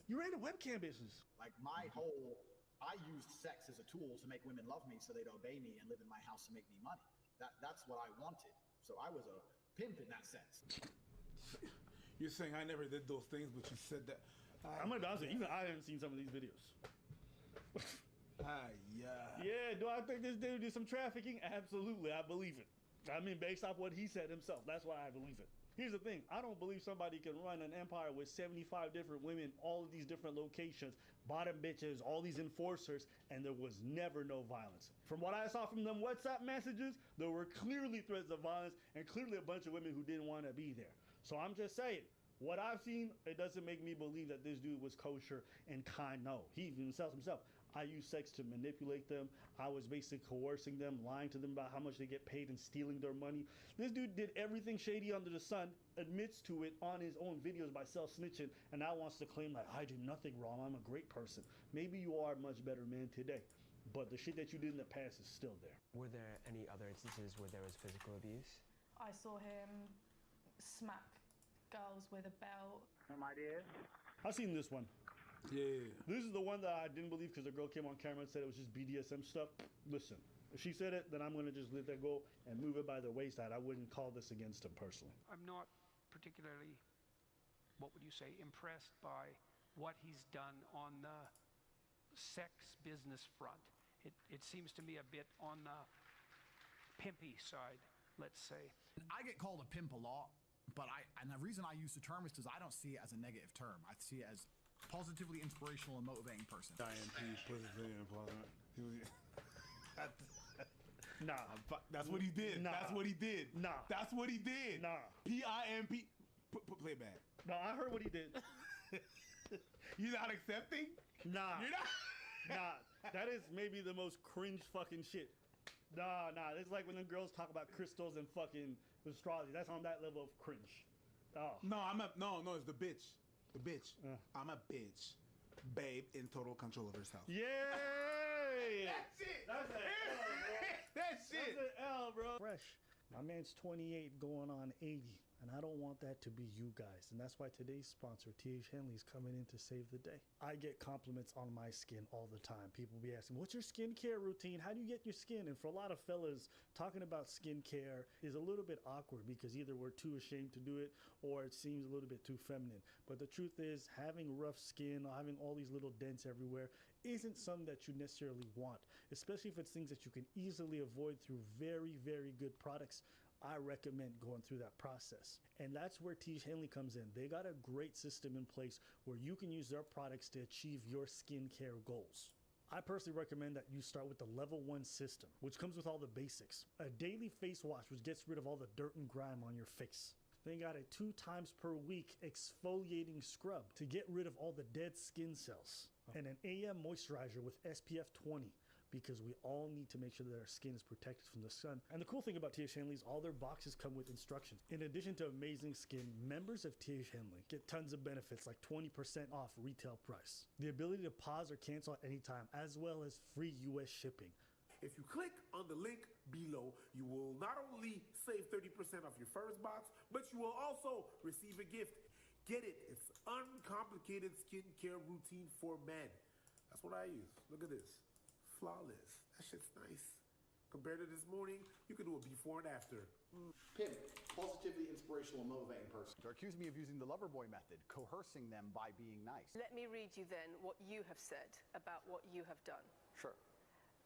You ran a webcam business. Like I used sex as a tool to make women love me so they'd obey me and live in my house and make me money. That's what I wanted. So I was a pimp in that sense. You're saying I never did those things, but you said that. I'm gonna be honest with you, even I haven't seen some of these videos. Yeah, do I think this dude did some trafficking? Absolutely, I believe it. I mean, based off what he said himself, that's why I believe it. Here's the thing, I don't believe somebody can run an empire with 75 different women, all of these different locations, bottom bitches, all these enforcers, and there was never no violence. From what I saw from them WhatsApp messages, there were clearly threats of violence and clearly a bunch of women who didn't want to be there. So I'm just saying, what I've seen, it doesn't make me believe that this dude was kosher and kind. No, he even tells himself, I used sex to manipulate them. I was basically coercing them, lying to them about how much they get paid and stealing their money. This dude did everything shady under the sun, admits to it on his own videos by self-snitching, and now wants to claim like, I did nothing wrong, I'm a great person. Maybe you are a much better man today, but the shit that you did in the past is still there. Were there any other instances where there was physical abuse? I saw him smack girls with a belt. My dear. I've seen this one. Yeah. This is the one that I didn't believe because the girl came on camera and said it was just BDSM stuff. Listen, if she said it, then I'm going to just let that go and move it by the wayside. I wouldn't call this against him personally. I'm not particularly, what would you say, impressed by what he's done on the sex business front. It seems to me a bit on the pimpy side, let's say. I get called a pimp a lot, but and the reason I use the term is because I don't see it as a negative term. I see it as positively inspirational and motivating person. IMP, positively and positive. Nah. That's what he did. Nah. That's what he did. Nah. That's what he did. Nah. P-I-M-P. Play it back. No, I heard what he did. You're not accepting? Nah. You're not? Nah. That is maybe the most cringe fucking shit. Nah. It's like when the girls talk about crystals and fucking astrology. That's on that level of cringe. Oh. No, no, it's the bitch. The bitch. I'm a bitch. Babe in total control of herself. Yay! That's it. That's an L, bro. That's it. That's an L, bro. Fresh. My man's 28 going on 80. And I don't want that to be you guys. And that's why today's sponsor, T.H. Henley, is coming in to save the day. I get compliments on my skin all the time. People be asking, what's your skincare routine? How do you get your skin? And for a lot of fellas, talking about skincare is a little bit awkward because either we're too ashamed to do it or it seems a little bit too feminine. But the truth is, having rough skin or having all these little dents everywhere isn't something that you necessarily want, especially if it's things that you can easily avoid through very, very good products. I recommend going through that process. And that's where T. Henley comes in. They got a great system in place where you can use their products to achieve your skincare goals. I personally recommend that you start with the level 1 system, which comes with all the basics. A daily face wash, which gets rid of all the dirt and grime on your face. Then got a 2 times per week exfoliating scrub to get rid of all the dead skin cells. And an AM moisturizer with SPF 20. Because we all need to make sure that our skin is protected from the sun. And the cool thing about T.H. Henley is all their boxes come with instructions. In addition to amazing skin, members of T.H. Henley get tons of benefits like 20% off retail price, the ability to pause or cancel at any time, as well as free US shipping. If you click on the link below, you will not only save 30% off your first box, but you will also receive a gift. Get it. It's uncomplicated skincare routine for men. That's what I use. Look at this. Flawless. That shit's nice. Compared to this morning, you can do a before and after. Pimp, positively inspirational and motivating person. They're accusing me of using the lover boy method, coercing them by being nice. Let me read you then what you have said about what you have done. Sure.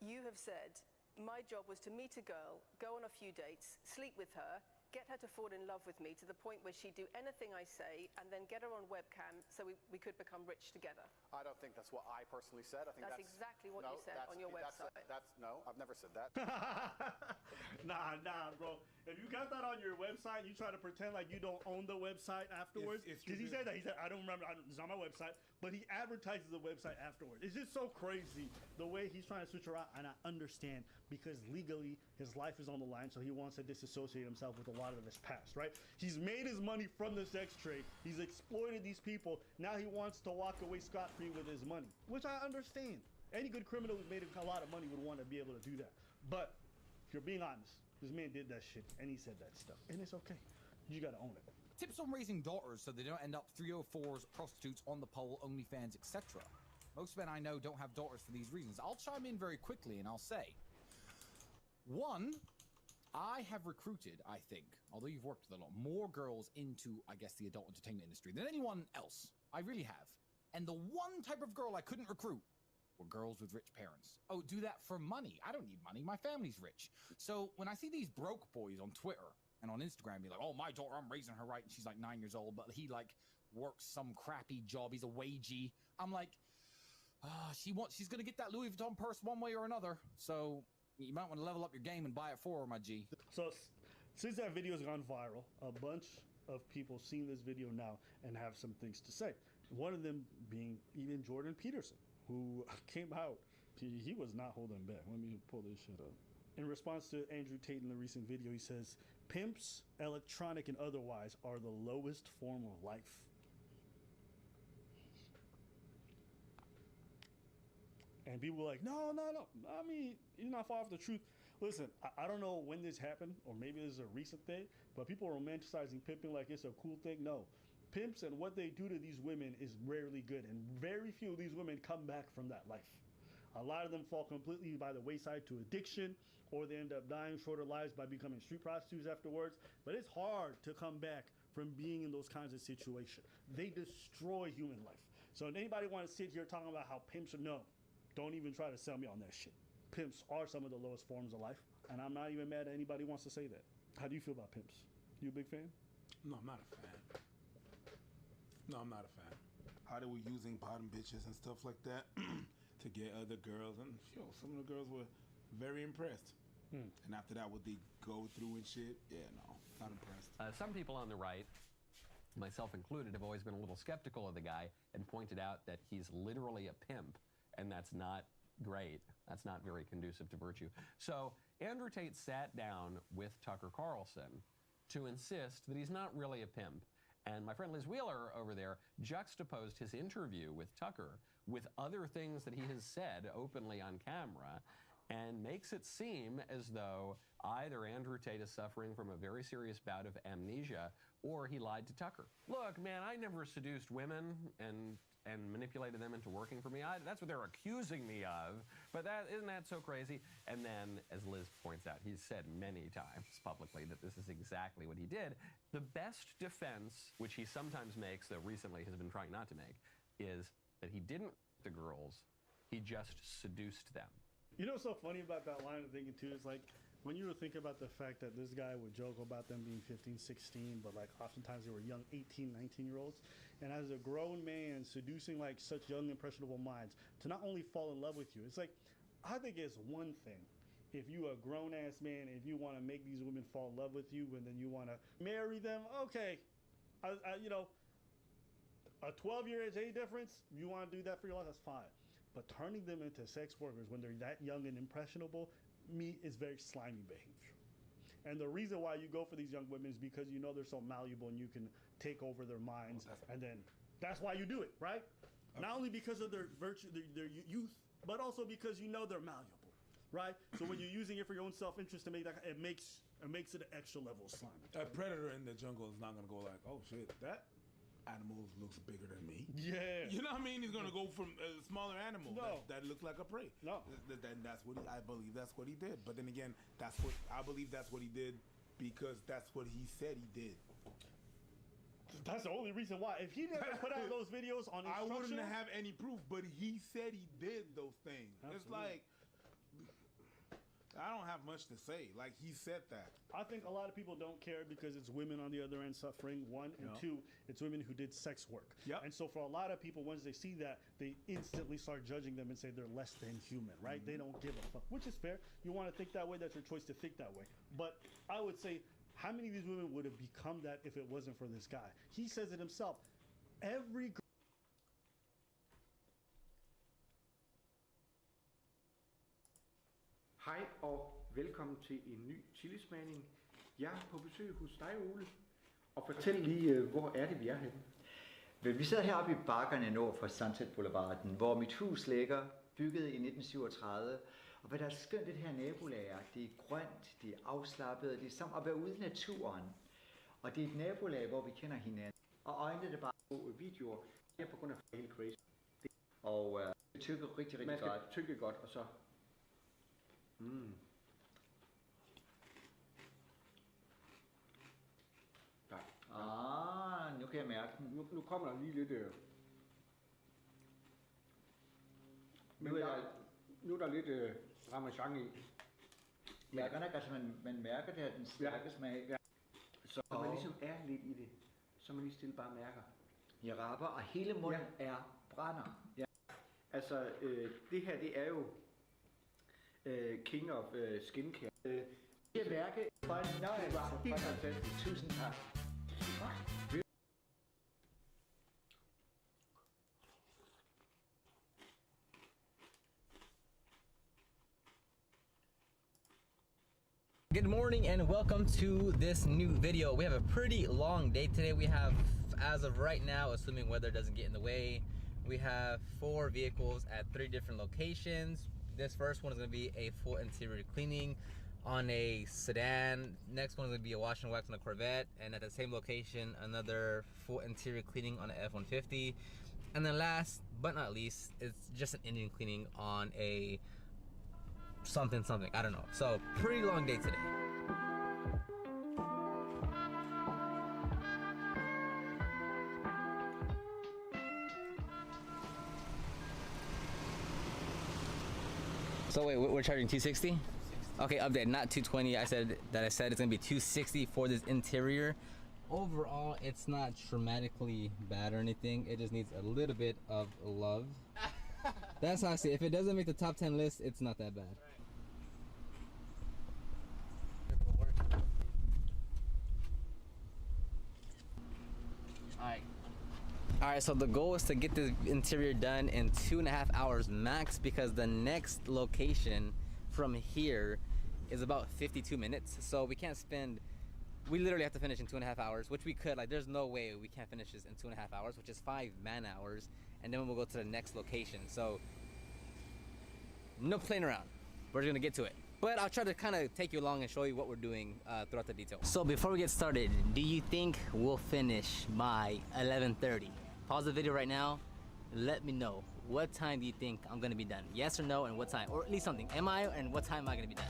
You have said, my job was to meet a girl, go on a few dates, sleep with her, get her to fall in love with me to the point where she'd do anything I say and then get her on webcam so we could become rich together. I don't think that's what I personally said. I think that's exactly what you said on your website. No, I've never said that. Nah, bro. If you got that on your website, you try to pretend like you don't own the website afterwards. Because he said that. He said, I don't remember. It's on my website. But he advertises the website afterwards. It's just so crazy the way he's trying to switch around. And I understand because legally his life is on the line. So he wants to disassociate himself with a lot of his past, right? He's made his money from the sex trade. He's exploited these people. Now he wants to walk away scot-free with his money, which I understand. Any good criminal who's made a lot of money would want to be able to do that. But if you're being honest, this man did that shit and he said that stuff. And it's okay. You got to own it. Tips on raising daughters so they don't end up 304s, prostitutes, on the pole, OnlyFans, etc. Most men I know don't have daughters for these reasons. I'll chime in very quickly and I'll say, 1, I have recruited, I think, although you've worked with a lot, more girls into, I guess, the adult entertainment industry than anyone else. I really have. And the one type of girl I couldn't recruit were girls with rich parents. Oh, do that for money. I don't need money. My family's rich. So when I see these broke boys on Twitter and on Instagram be like, oh, my daughter, I'm raising her right, and she's like 9 years old, but he like works some crappy job. He's a wagey. I'm like, she's gonna get that Louis Vuitton purse one way or another. So you might want to level up your game and buy it for her, my G. So since that video's gone viral, a bunch of people seen this video now and have some things to say. One of them being even Jordan Peterson, who came out. He was not holding back. Let me pull this shit up. In response to Andrew Tate in the recent video, he says, pimps, electronic and otherwise, are the lowest form of life. And people were like, no. I mean, he's not far off the truth. Listen, I don't know when this happened, or maybe this is a recent thing, but people are romanticizing pimping like it's a cool thing. No. Pimps and what they do to these women is rarely good, and very few of these women come back from that life. A lot of them fall completely by the wayside to addiction, or they end up dying shorter lives by becoming street prostitutes afterwards. But it's hard to come back from being in those kinds of situations. They destroy human life. So if anybody want to sit here talking about how pimps are, no, don't even try to sell me on that shit. Pimps are some of the lowest forms of life, and I'm not even mad that anybody wants to say that. How do you feel about pimps? You a big fan? No, I'm not a fan. No, I'm not a fan. How they were using bottom bitches and stuff like that to get other girls, and yo, some of the girls were Very impressed. And after that, what they go through and shit, yeah, no, not impressed. Some people on the right, myself included, have always been a little skeptical of the guy and pointed out that he's literally a pimp, and that's not great. That's not very conducive to virtue. So Andrew Tate sat down with Tucker Carlson to insist that he's not really a pimp. And my friend Liz Wheeler over there juxtaposed his interview with Tucker with other things that he has said openly on camera and makes it seem as though either Andrew Tate is suffering from a very serious bout of amnesia or he lied to Tucker. Look, man, I never seduced women and manipulated them into working for me. That's what they're accusing me of. But isn't that so crazy? And then, as Liz points out, he's said many times publicly that this is exactly what he did. The best defense, which he sometimes makes, though recently has been trying not to make, is that he didn't the girls, he just seduced them. You know what's so funny about that line of thinking too is like when you were thinking about the fact that this guy would joke about them being 15, 16, but like oftentimes they were young 18, 19-year-olds. And as a grown man seducing like such young impressionable minds to not only fall in love with you, it's like, I think it's one thing if you a grown-ass man, if you want to make these women fall in love with you and then you want to marry them, okay. You know, a 12-year age difference, you want to do that for your life, that's fine. But turning them into sex workers when they're that young and impressionable, is very slimy behavior. And the reason why you go for these young women is because you know they're so malleable and you can take over their minds, and then that's why you do it, right? Not only because of their virtue, their youth, but also because you know they're malleable, right? So when you're using it for your own self-interest to make that, it makes it an extra level of slimy. A predator in the jungle is not gonna go like, oh shit, that animal looks bigger than me. Yeah. You know what I mean? He's gonna go from a smaller animal that looks like a prey. No. That's what I believe that's what he did. But then again, I believe that's what he did because that's what he said he did. That's the only reason why. If he never put out those videos on I instruction, wouldn't have any proof, but he said he did those things. Absolutely. It's like, I don't have much to say. Like, he said that. I think a lot of people don't care because it's women on the other end suffering, one, and two, it's women who did sex work. Yep. And so for a lot of people, once they see that, they instantly start judging them and say they're less than human, right? They don't give a fuck, which is fair. You want to think that way, that's your choice to think that way. But I would say, how many of these women would have become that if it wasn't for this guy? He says it himself. Every Hej og velkommen til en ny chilismagning. Jeg er på besøg hos dig, Ole. Og fortæl lige, hvor er det, vi er henne? Vi sidder heroppe i bakkerne nord for Sunset Boulevarden, hvor mit hus ligger, bygget i 1937. Og hvad der er skønt det her nabolag er, det er grønt, det er afslappet, det er som at være ude i naturen. Og det er et nabolag, hvor vi kender hinanden. Og øjnene er bare på videoer, det er på grund af helt crazy. Og det tykker rigtig godt. Man skal tykke godt, og så... Nu kan jeg mærke den. Nu kommer der lige lidt... Nu er der lidt parmesan i. Ja, godt nok, altså man mærker det her, den stærke smag. Ja. Så når man ligesom er lidt i det, så man lige stille bare mærker. Jeg rapper, og hele munden er brænder. Ja. Altså, det her, det er jo King of Skincare. Jeg mærker fornøjelse. Helt fantastisk. Tusind tak. Good morning and welcome to this new video. We have a pretty long day today. We have, as of right now, assuming weather doesn't get in the way, we have 4 vehicles at 3 different locations. This first one is going to be a full interior cleaning on a sedan. Next one is going to be a wash and wax on a Corvette, and at the same location, another full interior cleaning on an F-150. And then last but not least, it's just an engine cleaning on a something, I don't know. So pretty long day today. So wait, we're charging 260? Okay, update, not 220. I said it's gonna be 260 for this interior. Overall, it's not dramatically bad or anything. It just needs a little bit of love. That's how I see it. If it doesn't make the top 10 list, it's not that bad. All right, so the goal is to get the interior done in 2.5 hours max, because the next location from here is about 52 minutes. So we can't we literally have to finish in 2.5 hours, which we could. Like, there's no way we can't finish this in 2.5 hours, which is 5 man hours. And then we'll go to the next location. So no playing around. We're gonna get to it. But I'll try to kind of take you along and show you what we're doing throughout the details. So before we get started, do you think we'll finish by 11:30? Pause the video right now. Let me know, what time do you think I'm gonna be done? Yes or no, and what time? Or at least something. Am I, and what time am I gonna be done?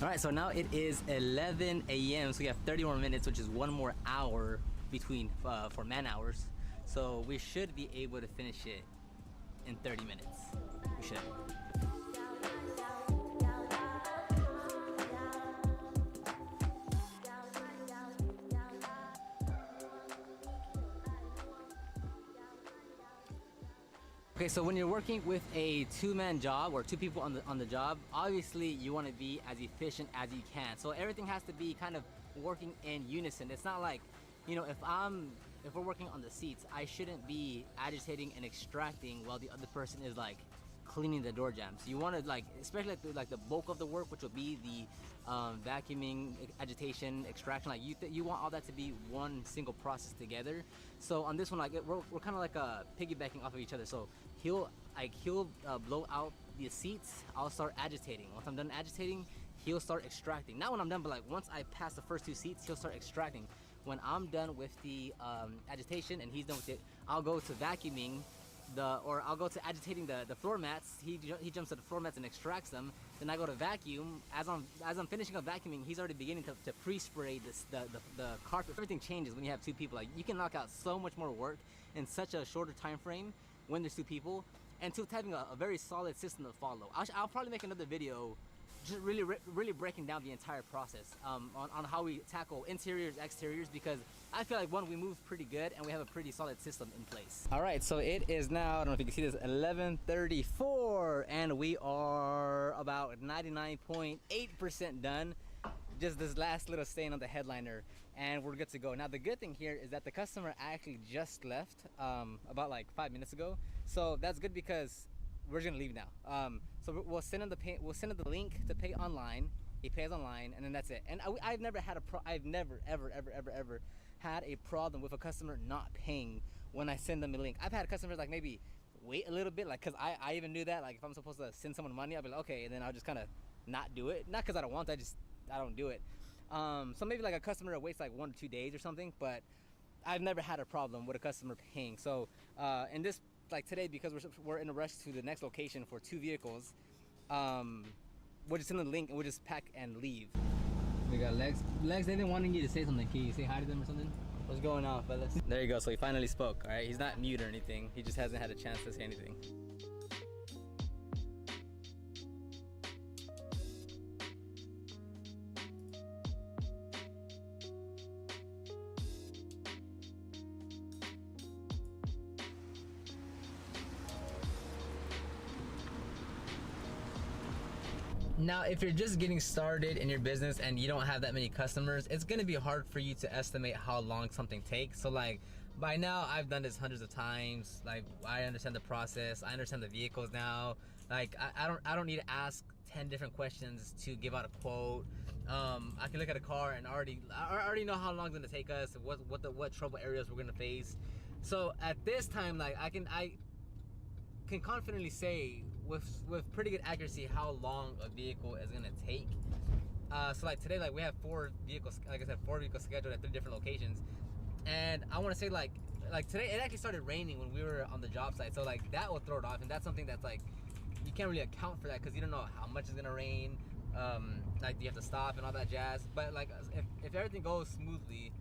All right, so now it is 11 a.m. So we have 30 more minutes, which is 1 more hour between for man hours. So we should be able to finish it in 30 minutes. We should. Okay, so when you're working with a 2-man job or 2 people on the job, obviously you want to be as efficient as you can. So everything has to be kind of working in unison. It's not like, you know, if we're working on the seats, I shouldn't be agitating and extracting while the other person is like cleaning the door jambs. You want to, like, especially like the bulk of the work, which will be the vacuuming, agitation, extraction. Like you want all that to be one single process together. So on this one, like we're kind of like piggybacking off of each other. So he'll blow out the seats. I'll start agitating. Once I'm done agitating, he'll start extracting. Not when I'm done, but like once I pass the first 2 seats, he'll start extracting. When I'm done with the agitation and he's done with it, I'll go to vacuuming. I'll go to agitating the floor mats. He jumps to the floor mats and extracts them. Then I go to vacuum. As I'm finishing up vacuuming, he's already beginning to pre-spray the carpet. Everything changes when you have 2 people. Like, you can knock out so much more work in such a shorter time frame when there's 2 people, and 2 having a very solid system to follow. I'll probably make another video just really breaking down the entire process on how we tackle interiors, exteriors, because I feel like, one, we move pretty good and we have a pretty solid system in place. All right, so it is now, I don't know if you can see this, 11:34, and we are about 99.8% done. Just this last little stain on the headliner, and we're good to go. Now the good thing here is that the customer actually just left about like 5 minutes ago, so that's good because we're just gonna leave now. So we'll send him the link to pay online. He pays online, and then that's it. And I've never had I've never ever had a problem with a customer not paying when I send them a link. I've had customers like maybe wait a little bit, like, cause I even do that. Like, if I'm supposed to send someone money, I'll be like, okay, and then I'll just kind of not do it. Not cause I don't want to, I don't do it. So maybe like a customer waits like 1 or 2 days or something, but I've never had a problem with a customer paying. So in this, like today, because we're in a rush to the next location for 2 vehicles, we'll just send the link and we'll just pack and leave. We got Lex. Lex, they've been wanting you to say something. Can you say hi to them or something? What's going on, fellas? There you go. So he finally spoke. All right, he's not mute or anything. He just hasn't had a chance to say anything. Now, if you're just getting started in your business and you don't have that many customers, it's gonna be hard for you to estimate how long something takes. So like, by now I've done this hundreds of times. Like, I understand the process, I understand the vehicles now. Like, I don't need to ask 10 different questions to give out a quote. I can look at a car and I already know how long it's gonna take us, what trouble areas we're gonna face. So at this time, like, I can confidently say with pretty good accuracy how long a vehicle is gonna take. So like today, like we have 4 vehicles, like I said, 4 vehicles scheduled at 3 different locations, and I want to say like today it actually started raining when we were on the job site, so like that will throw it off, and that's something that's like you can't really account for that because you don't know how much is gonna rain. Like, you have to stop and all that jazz. But like if everything goes smoothly,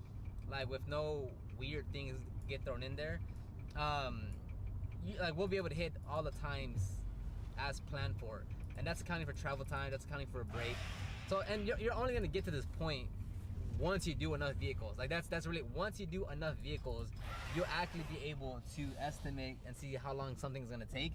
like with no weird things get thrown in there, like we'll be able to hit all the times as planned for, and that's accounting for travel time, that's accounting for a break. So, and you're only gonna get to this point once you do enough vehicles. Like that's really, once you do enough vehicles, you'll actually be able to estimate and see how long something's gonna take.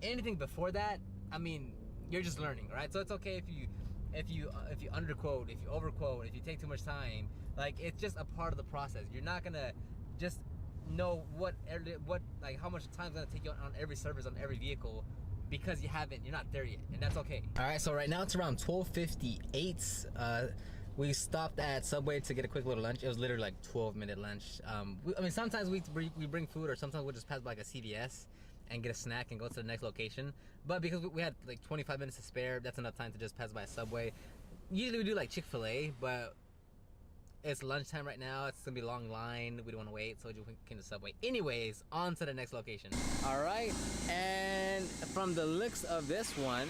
Anything before that, I mean, you're just learning, right? So it's okay if you underquote, if you overquote, if you take too much time. Like, it's just a part of the process. You're not gonna just know what like how much time's gonna take you on every service on every vehicle, because you're not there yet, and that's okay. All right, so right now it's around 12:58. We stopped at Subway to get a quick little lunch. It was literally like 12-minute lunch. I mean, sometimes we bring food, or sometimes we'll just pass by like a CVS and get a snack and go to the next location. But because we had like 25 minutes to spare, that's enough time to just pass by a Subway. Usually we do like Chick-fil-A, but it's lunchtime right now. It's gonna be a long line. We don't want to wait, so we just came to Subway. Anyways, on to the next location. All right, and from the looks of this one,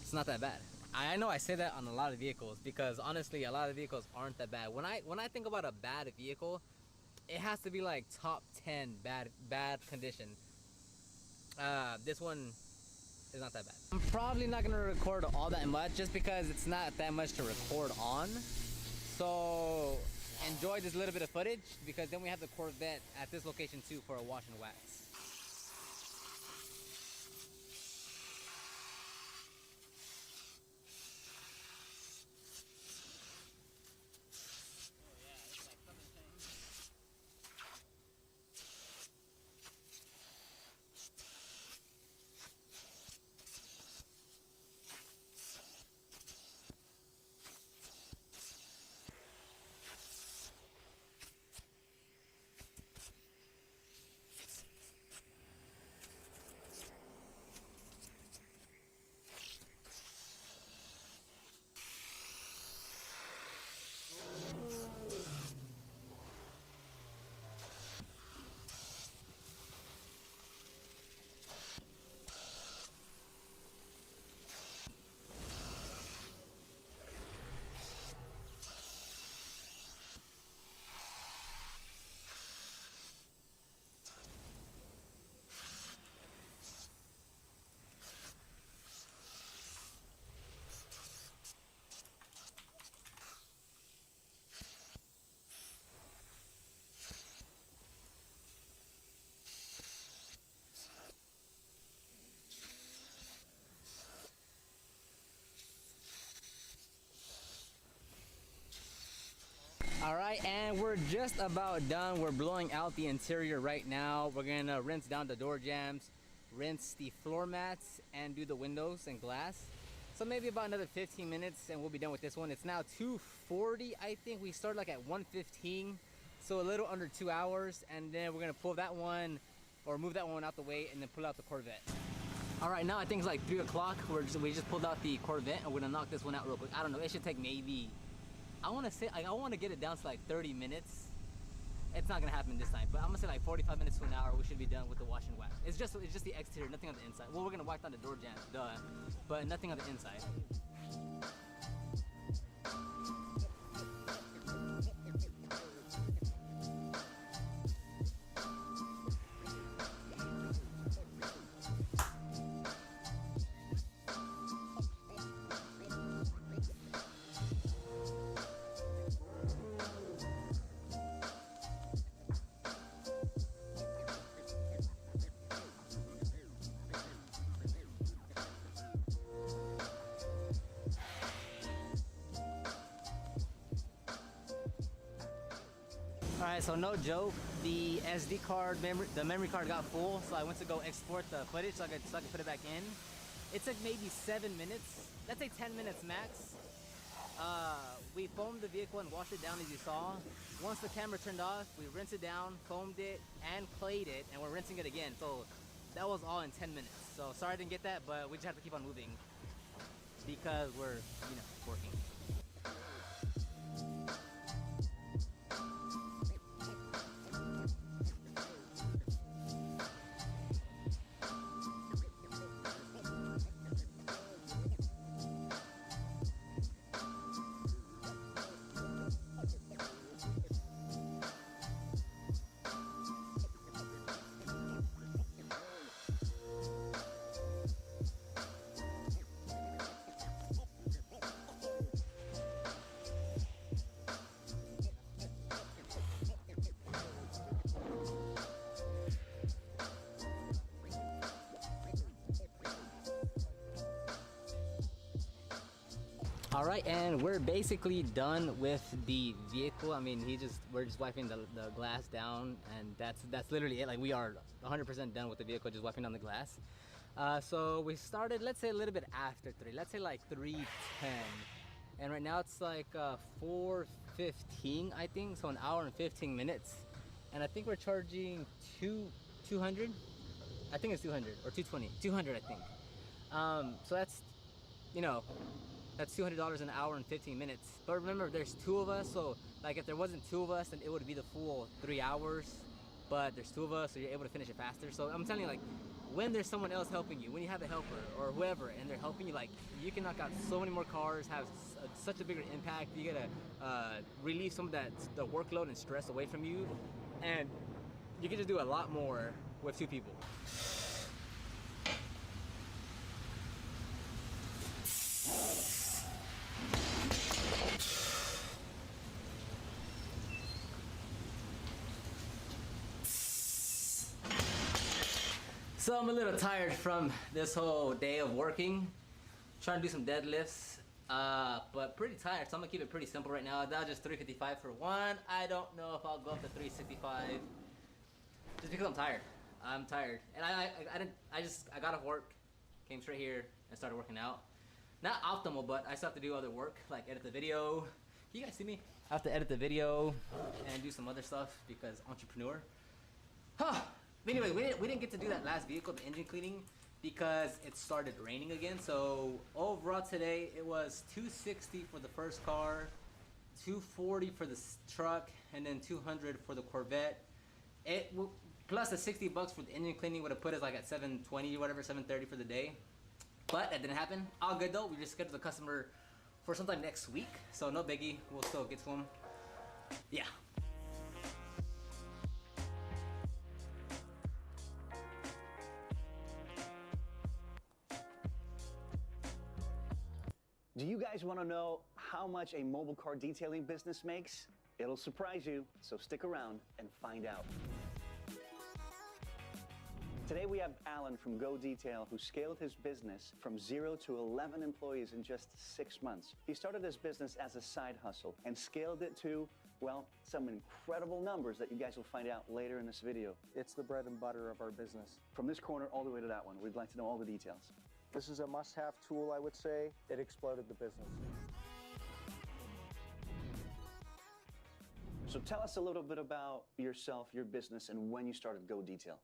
it's not that bad. I know I say that on a lot of vehicles, because honestly, a lot of vehicles aren't that bad. When I think about a bad vehicle, it has to be like top 10 bad condition. This one is not that bad. I'm probably not gonna record all that much, just because it's not that much to record on. So enjoy this little bit of footage, because then we have the Corvette at this location too for a wash and wax. All right, and we're just about done. We're blowing out the interior right now. We're gonna rinse down the door jambs, rinse the floor mats, and do the windows and glass. So maybe about another 15 minutes and we'll be done with this one. It's now 2:40, I think. We started like at 1:15, so a little under 2 hours, and then we're gonna pull that one, or move that one out the way, and then pull out the Corvette. All right, now I think it's like 3 o'clock. We just pulled out the Corvette, and we're gonna knock this one out real quick. I don't know, it should take maybe, I want to get it down to like 30 minutes. It's not gonna happen this time, but I'm gonna say like 45 minutes to an hour. We should be done with the wash and wax. It's just the exterior, nothing on the inside. Well, we're gonna wipe down the door jambs, duh, but nothing on the inside. Alright, so no joke, the SD card, the memory card got full, so I went to go export the footage so I could put it back in. It took maybe 7 minutes, let's say 10 minutes max. We foamed the vehicle and washed it down, as you saw. Once the camera turned off, we rinsed it down, foamed it, and played it, and we're rinsing it again. So that was all in 10 minutes. So sorry I didn't get that, but we just have to keep on moving because we're, working. All right, and we're basically done with the vehicle. I mean, we're just wiping the glass down, and that's literally it. Like, we are 100% done with the vehicle, just wiping down the glass. So we started, let's say a little bit after 3, let's say like 3:10, and right now it's like 4:15, I think, so an hour and 15 minutes, and I think we're charging 200. I think it's 200 or 220, 200, I think. So that's, you know, that's $200 an hour and 15 minutes. But remember, there's 2 of us, so like if there wasn't 2 of us, then it would be the full 3 hours. But there's 2 of us, so you're able to finish it faster. So I'm telling you, like, when there's someone else helping you, when you have a helper or whoever, and they're helping you, like, you can knock out so many more cars, have such a bigger impact. You gotta relieve some of the workload and stress away from you, and you can just do a lot more with 2 people. So I'm a little tired from this whole day of working, trying to do some deadlifts, but pretty tired, so I'm gonna keep it pretty simple right now. That was just 355 for one. I don't know if I'll go up to 365, just because I'm tired. I'm tired, and I got off work, came straight here, and started working out. Not optimal, but I still have to do other work, like edit the video. Can you guys see me? I have to edit the video and do some other stuff because entrepreneur. Huh. But anyway, we didn't get to do that last vehicle, the engine cleaning, because it started raining again. So overall today, it was $260 for the first car, $240 for the truck, and then $200 for the Corvette. Plus the $60 for the engine cleaning would have put us like at $720 or whatever, $730 for the day. But that didn't happen. All good though. We just scheduled the customer for sometime next week, so no biggie. We'll still get to him. Yeah. Do you guys want to know how much a mobile car detailing business makes? It'll surprise you, so stick around and find out. Today we have Alan from Go Detail, who scaled his business from 0 to 11 employees in just 6 months. He started his business as a side hustle and scaled it to, well, some incredible numbers that you guys will find out later in this video. It's the bread and butter of our business. From this corner all the way to that one, we'd like to know all the details. This is a must-have tool, I would say. It exploded the business. So tell us a little bit about yourself, your business, and when you started Go Detail.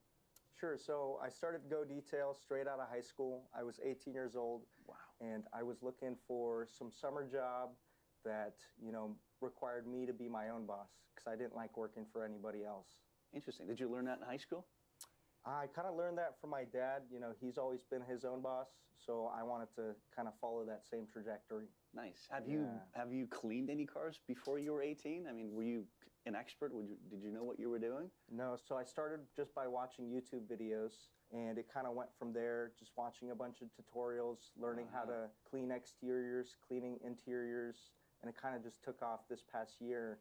Sure, so I started Go Detail straight out of high school. I was 18 years old. Wow. And I was looking for some summer job that, you know, required me to be my own boss, because I didn't like working for anybody else. Interesting. Did you learn that in high school? I kind of learned that from my dad. You know, he's always been his own boss, so I wanted to kind of follow that same trajectory. Nice. Have you cleaned any cars before you were 18? I mean, were you an expert? Did you know what you were doing? No, so I started just by watching YouTube videos, and it kind of went from there, just watching a bunch of tutorials, learning how to clean exteriors, cleaning interiors, and it kind of just took off this past year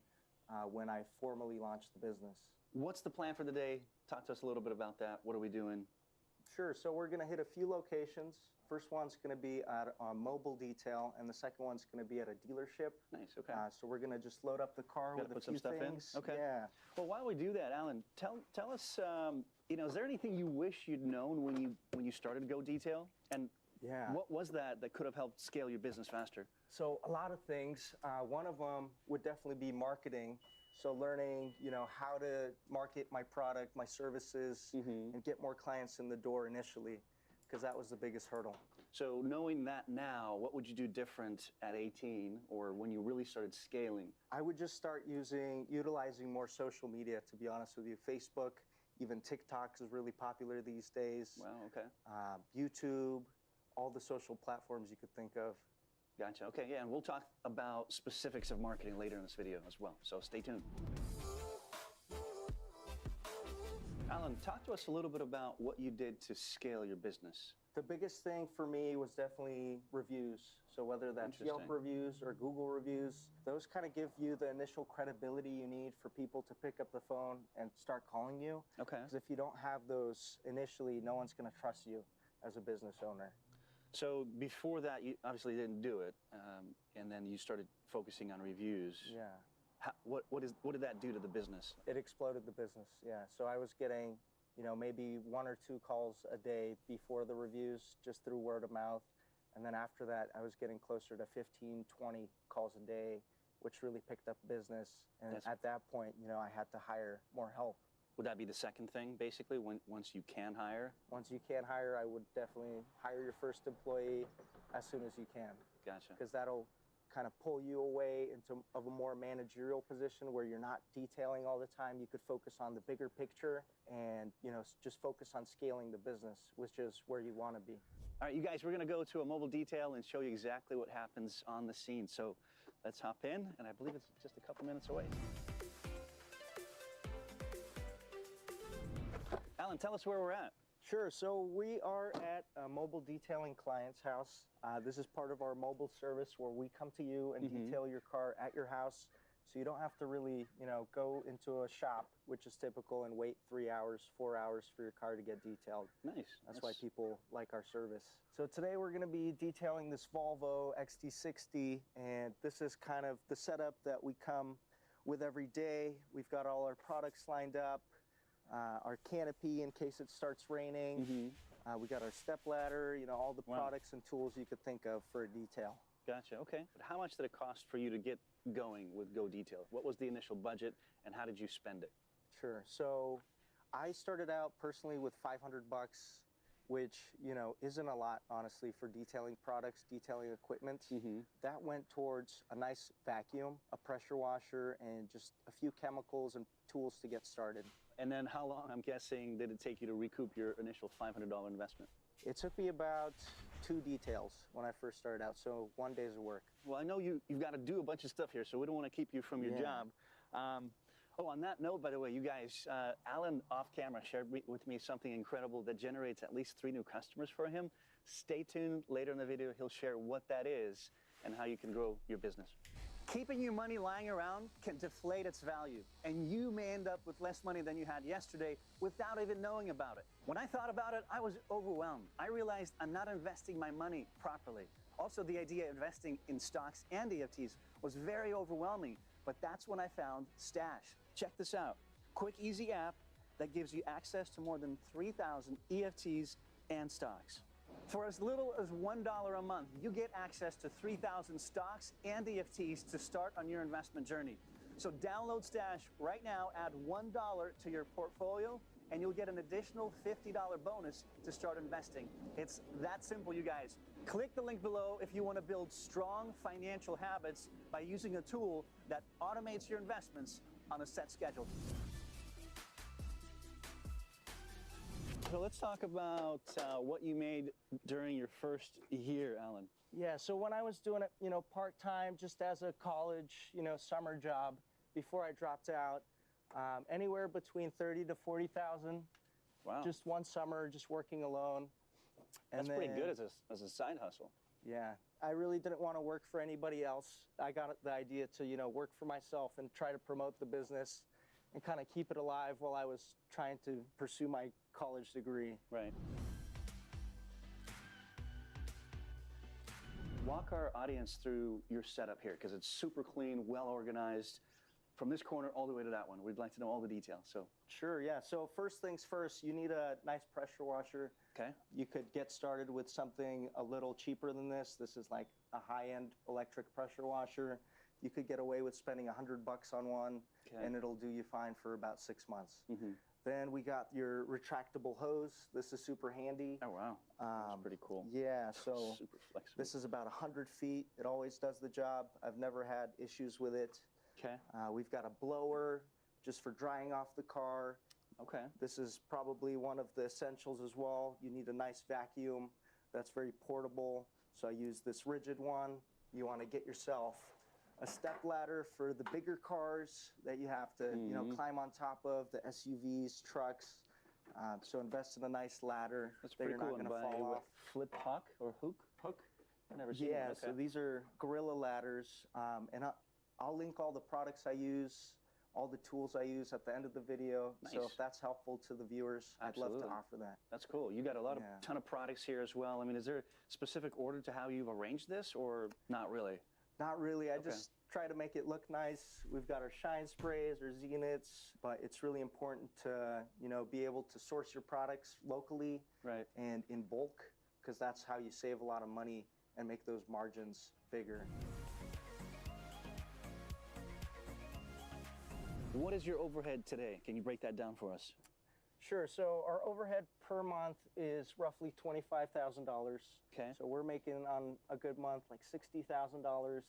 when I formally launched the business. What's the plan for the day? Talk to us a little bit about that. What are we doing? Sure, so we're gonna hit a few locations. First one's gonna be at a mobile detail, and the second one's gonna be at a dealership. Nice, okay. So we're gonna just load up the car with a few things. In? Okay. Yeah. Well, while we do that, Alan, tell us, you know, is there anything you wish you'd known when you started Go Detail? And yeah, what was that could have helped scale your business faster? So a lot of things. One of them would definitely be marketing. So learning, you know, how to market my product, my services, and get more clients in the door initially, because that was the biggest hurdle. So knowing that now, what would you do different at 18 or when you really started scaling? I would just start utilizing more social media, to be honest with you. Facebook, even TikTok is really popular these days. Wow, okay. YouTube, all the social platforms you could think of. Gotcha. Okay, yeah, and we'll talk about specifics of marketing later in this video as well, so stay tuned. Alan, talk to us a little bit about what you did to scale your business. The biggest thing for me was definitely reviews. So whether that's Yelp reviews or Google reviews, those kind of give you the initial credibility you need for people to pick up the phone and start calling you. Okay. Because if you don't have those initially, no one's going to trust you as a business owner. So before that, you obviously didn't do it, and then you started focusing on reviews. Yeah. What did that do to the business? It exploded the business, yeah. So I was getting, maybe 1 or 2 calls a day before the reviews, just through word of mouth. And then after that, I was getting closer to 15, 20 calls a day, which really picked up business. And at that point, I had to hire more help. Would that be the second thing, basically, once you can hire? Once you can hire, I would definitely hire your first employee as soon as you can. Gotcha. Because that'll kind of pull you away into a more managerial position where you're not detailing all the time. You could focus on the bigger picture and, just focus on scaling the business, which is where you want to be. All right, you guys, we're going to go to a mobile detail and show you exactly what happens on the scene. So let's hop in, and I believe it's just a couple minutes away. Alan, tell us where we're at. Sure. So we are at a mobile detailing client's house. This is part of our mobile service where we come to you and detail your car at your house. So you don't have to really, go into a shop, which is typical, and wait 3 hours, 4 hours for your car to get detailed. Nice. That's why people like our service. So today we're going to be detailing this Volvo XT60, and this is kind of the setup that we come with every day. We've got all our products lined up. Our canopy in case it starts raining. We got our step ladder, all the products and tools you could think of for a detail. Gotcha, okay. But how much did it cost for you to get going with Go Detail? What was the initial budget and how did you spend it? Sure, so I started out personally with $500, which, isn't a lot, honestly, for detailing products, detailing equipment. That went towards a nice vacuum, a pressure washer, and just a few chemicals and tools to get started. And then how long, I'm guessing, did it take you to recoup your initial $500 investment? It took me about 2 details when I first started out, so 1 day's of work. Well, I know you've got to do a bunch of stuff here, so we don't want to keep you from your job. On that note, by the way, you guys, Alan off camera shared with me something incredible that generates at least 3 new customers for him. Stay tuned. Later in the video, he'll share what that is and how you can grow your business. Keeping your money lying around can deflate its value, and you may end up with less money than you had yesterday without even knowing about it. When I thought about it, I was overwhelmed. I realized I'm not investing my money properly. Also, the idea of investing in stocks and EFTs was very overwhelming, but that's when I found Stash. Check this out. Quick, easy app that gives you access to more than 3,000 EFTs and stocks. For as little as $1 a month, you get access to 3,000 stocks and EFTs to start on your investment journey. So download Stash right now, add $1 to your portfolio, and you'll get an additional $50 bonus to start investing. It's that simple, you guys. Click the link below if you want to build strong financial habits by using a tool that automates your investments on a set schedule. So let's talk about what you made during your first year, Alan. Yeah, so when I was doing it, part-time, just as a college, summer job, before I dropped out, anywhere between 30 to 40,000. Wow. Just one summer, just working alone. That's pretty good as a side hustle. Yeah, I really didn't want to work for anybody else. I got the idea to, work for myself and try to promote the business and kind of keep it alive while I was trying to pursue my college degree. Right. Walk our audience through your setup here, because it's super clean, well organized, from this corner all the way to that one. We'd like to know all the details. So sure, yeah. So first things first, you need a nice pressure washer. Okay. You could get started with something a little cheaper than this. This is like a high-end electric pressure washer. You could get away with spending $100 on one, and it'll do you fine for about 6 months. Then we got your retractable hose. This is super handy. Oh, wow. That's pretty cool. Yeah, so super flexible. This is about 100 feet. It always does the job. I've never had issues with it. Okay. We've got a blower just for drying off the car. Okay. This is probably one of the essentials as well. You need a nice vacuum that's very portable. So I use this rigid one. You want to get yourself a step ladder for the bigger cars that you have to, climb on top of, the SUVs, trucks. So invest in a nice ladder That's that pretty you're cool. not going to fall off. Flip hook or hook? I've never seen that. Yeah, so these are Gorilla ladders, and I'll link all the products I use all the tools I use at the end of the video. So Nice. if that's helpful to the viewers, I'd love Absolutely. to offer that. That's cool. You got a lot of Yeah. ton of products here as well. I mean, is there a specific order to how you've arranged this, or not really? Not really. I Okay. just try to make it look nice. We've got our shine sprays, our zeniths, but it's really important to, be able to source your products locally and in bulk, because that's how you save a lot of money and make those margins bigger. What is your overhead today? Can you break that down for us? Sure. So our overhead per month is roughly $25,000. Okay. So we're making on a good month like $60,000.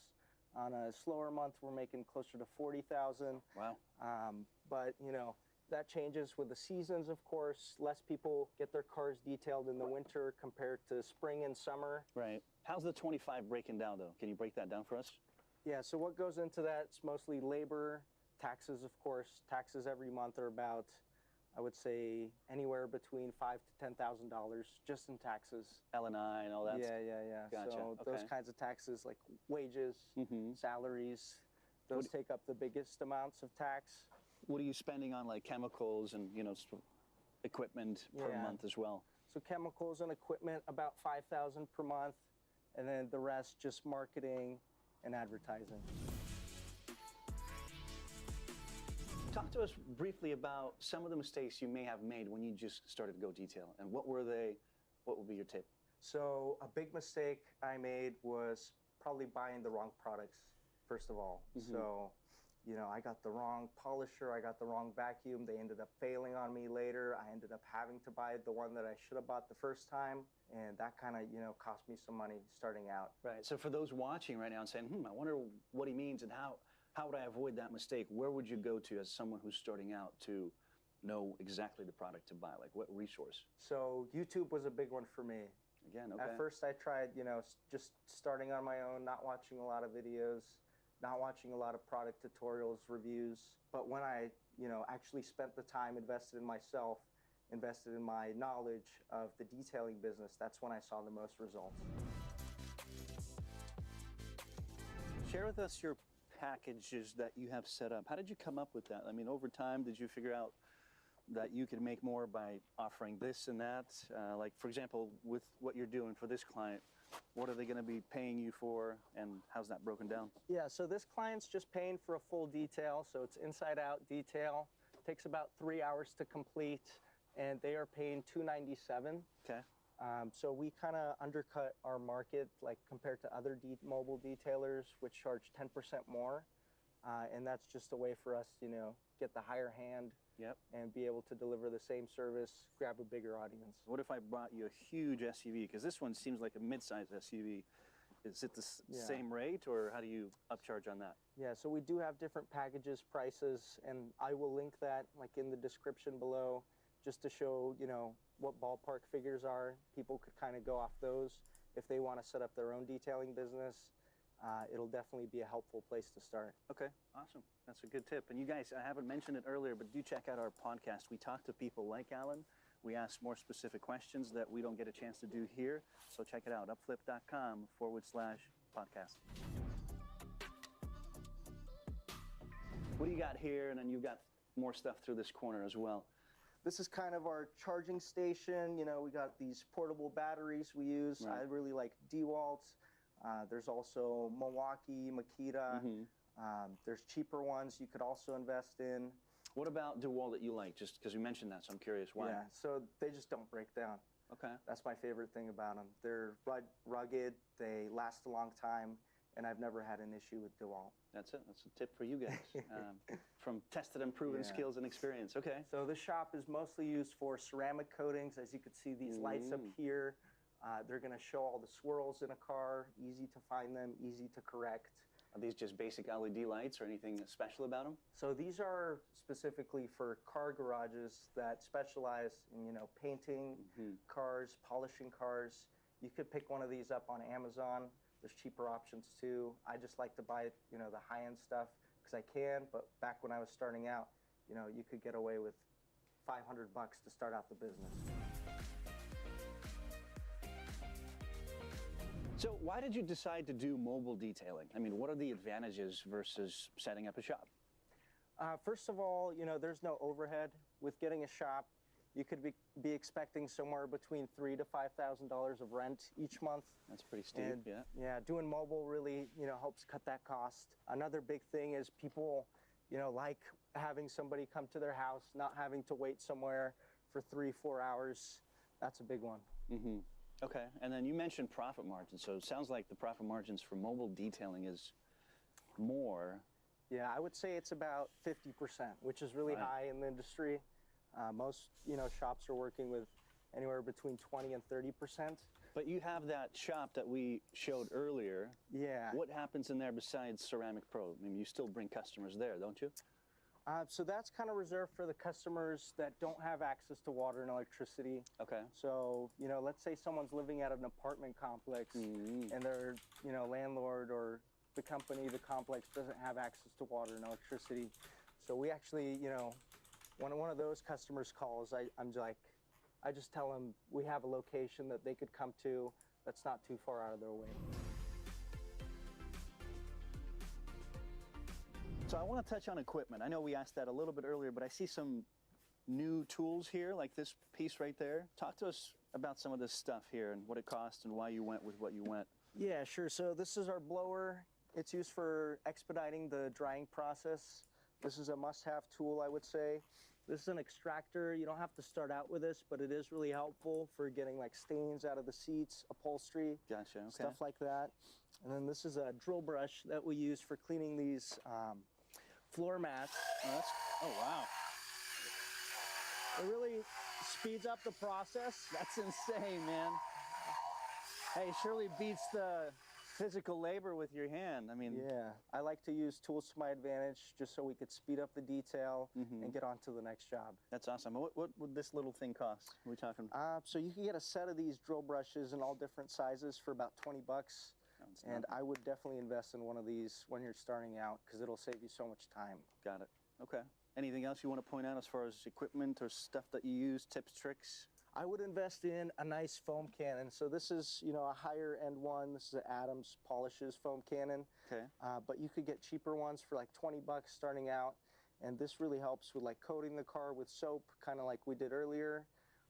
On a slower month, we're making closer to $40,000. Wow. But that changes with the seasons, of course. Less people get their cars detailed in the winter compared to spring and summer. Right. How's the 25 breaking down, though? Can you break that down for us? Yeah. So what goes into that? It's mostly labor, taxes, of course. Taxes every month are about, I would say, anywhere between $5,000 to $10,000 just in taxes. L&I and all that. Yeah. Gotcha. So Okay. those kinds of taxes, like wages, salaries, those take up the biggest amounts of tax. What are you spending on, like chemicals and equipment per Yeah. month as well? So chemicals and equipment, about $5,000 per month, and then the rest just marketing and advertising. Talk to us briefly about some of the mistakes you may have made when you just started Go Detail, and what were they? What would be your tip? So a big mistake I made was probably buying the wrong products, first of all. So, I got the wrong polisher, I got the wrong vacuum. They ended up failing on me later. I ended up having to buy the one that I should have bought the first time, and that kind of, cost me some money starting out. Right. So for those watching right now and saying, I wonder what he means and how would I avoid that mistake? Where would you go to as someone who's starting out to know exactly the product to buy? Like what resource? So YouTube was a big one for me. Again, okay. At first I tried, just starting on my own, not watching a lot of videos, not watching a lot of product tutorials, reviews. But when I, actually spent the time, invested in myself, invested in my knowledge of the detailing business, that's when I saw the most results. Share with us your packages that you have set up. How did you come up with that? I mean, over time, did you figure out that you could make more by offering this and that? Like, for example, with what you're doing for this client, what are they going to be paying you for, and how's that broken down? Yeah, so this client's just paying for a full detail, so it's inside-out detail. Takes about 3 hours to complete, and they are paying $297. Okay. So we kind of undercut our market, like compared to other mobile detailers, which charge 10% more, and that's just a way for us to, get the higher hand. Yep. And be able to deliver the same service, grab a bigger audience. What if I brought you a huge SUV? Because this one seems like a mid-sized SUV. Is it the same rate, or how do you upcharge on that? Yeah, so we do have different packages, prices, and I will link that like in the description below, just to show, what ballpark figures are. People could kind of go off those if they want to set up their own detailing business. It'll definitely be a helpful place to start. Okay, awesome. That's a good tip. And you guys, I haven't mentioned it earlier, but do check out our podcast. We talk to people like Alan. We ask more specific questions that we don't get a chance to do here. So check it out, upflip.com/podcast. What do you got here? And then you've got more stuff through this corner as well. This is kind of our charging station. We got these portable batteries we use. Right. I really like DeWalt's. There's also Milwaukee, Makita. There's cheaper ones you could also invest in. What about DeWalt that you like? Just because you mentioned that, so I'm curious why. Yeah, so they just don't break down. Okay. That's my favorite thing about them. They're rugged, they last a long time, and I've never had an issue with DeWalt. That's it. That's a tip for you guys from tested and proven skills and experience. Okay. So this shop is mostly used for ceramic coatings. As you can see, these lights up here, they're going to show all the swirls in a car, easy to find them, easy to correct. Are these just basic LED lights or anything special about them? So these are specifically for car garages that specialize in, painting cars, polishing cars. You could pick one of these up on Amazon. There's cheaper options too. I just like to buy, the high-end stuff because I can, but back when I was starting out, you could get away with $500 to start out the business. So why did you decide to do mobile detailing? I mean, what are the advantages versus setting up a shop? First of all, you know, there's no overhead with getting a shop. You could be expecting somewhere between $3,000 to $5,000 of rent each month. That's pretty steep, And, yeah. Yeah, doing mobile really, you know, helps cut that cost. Another big thing is people, you know, like having somebody come to their house, not having to wait somewhere for 3-4 hours. That's a big one. Mm-hmm. Okay, and then you mentioned profit margins. So it sounds like the profit margins for mobile detailing is more. Yeah, I would say it's about 50%, which is really high in the industry. Most, you know, shops are working with anywhere between 20 and 30%. But you have that shop that we showed earlier. Yeah. What happens in there besides Ceramic Pro? I mean, you still bring customers there, don't you? So that's kind of reserved for the customers that don't have access to water and electricity. Okay. So, you know, let's say someone's living at an apartment complex and their, you know, landlord or the company, the complex doesn't have access to water and electricity. So we actually, you know, when one of those customers calls, I just tell them we have a location that they could come to that's not too far out of their way. So I want to touch on equipment. I know we asked that a little bit earlier, but I see some new tools here, like this piece right there. Talk to us about some of this stuff here and what it cost and why you went with what you went. Yeah, sure. So this is our blower. It's used for expediting the drying process. This is a must-have tool, I would say. This is an extractor. You don't have to start out with this, but it is really helpful for getting like stains out of the seats, upholstery, gotcha, okay. Stuff like that. And then this is a drill brush that we use for cleaning these floor mats. Oh, wow. It really speeds up the process. That's insane, man. Hey, surely beats the physical labor with your hand. I mean, yeah, I like to use tools to my advantage just so we could speed up the detail and get on to the next job. That's awesome. What would this little thing cost? Are we talking? So you can get a set of these drill brushes in all different sizes for about $20. And I would definitely invest in one of these when you're starting out because it'll save you so much time. Got it. Okay. Anything else you want to point out as far as equipment or stuff that you use, tips, tricks? I would invest in a nice foam cannon. So this is, you know, a higher end one. This is an Adams Polishes foam cannon. Okay. But you could get cheaper ones for like $20 starting out. And this really helps with like coating the car with soap, kind of like we did earlier.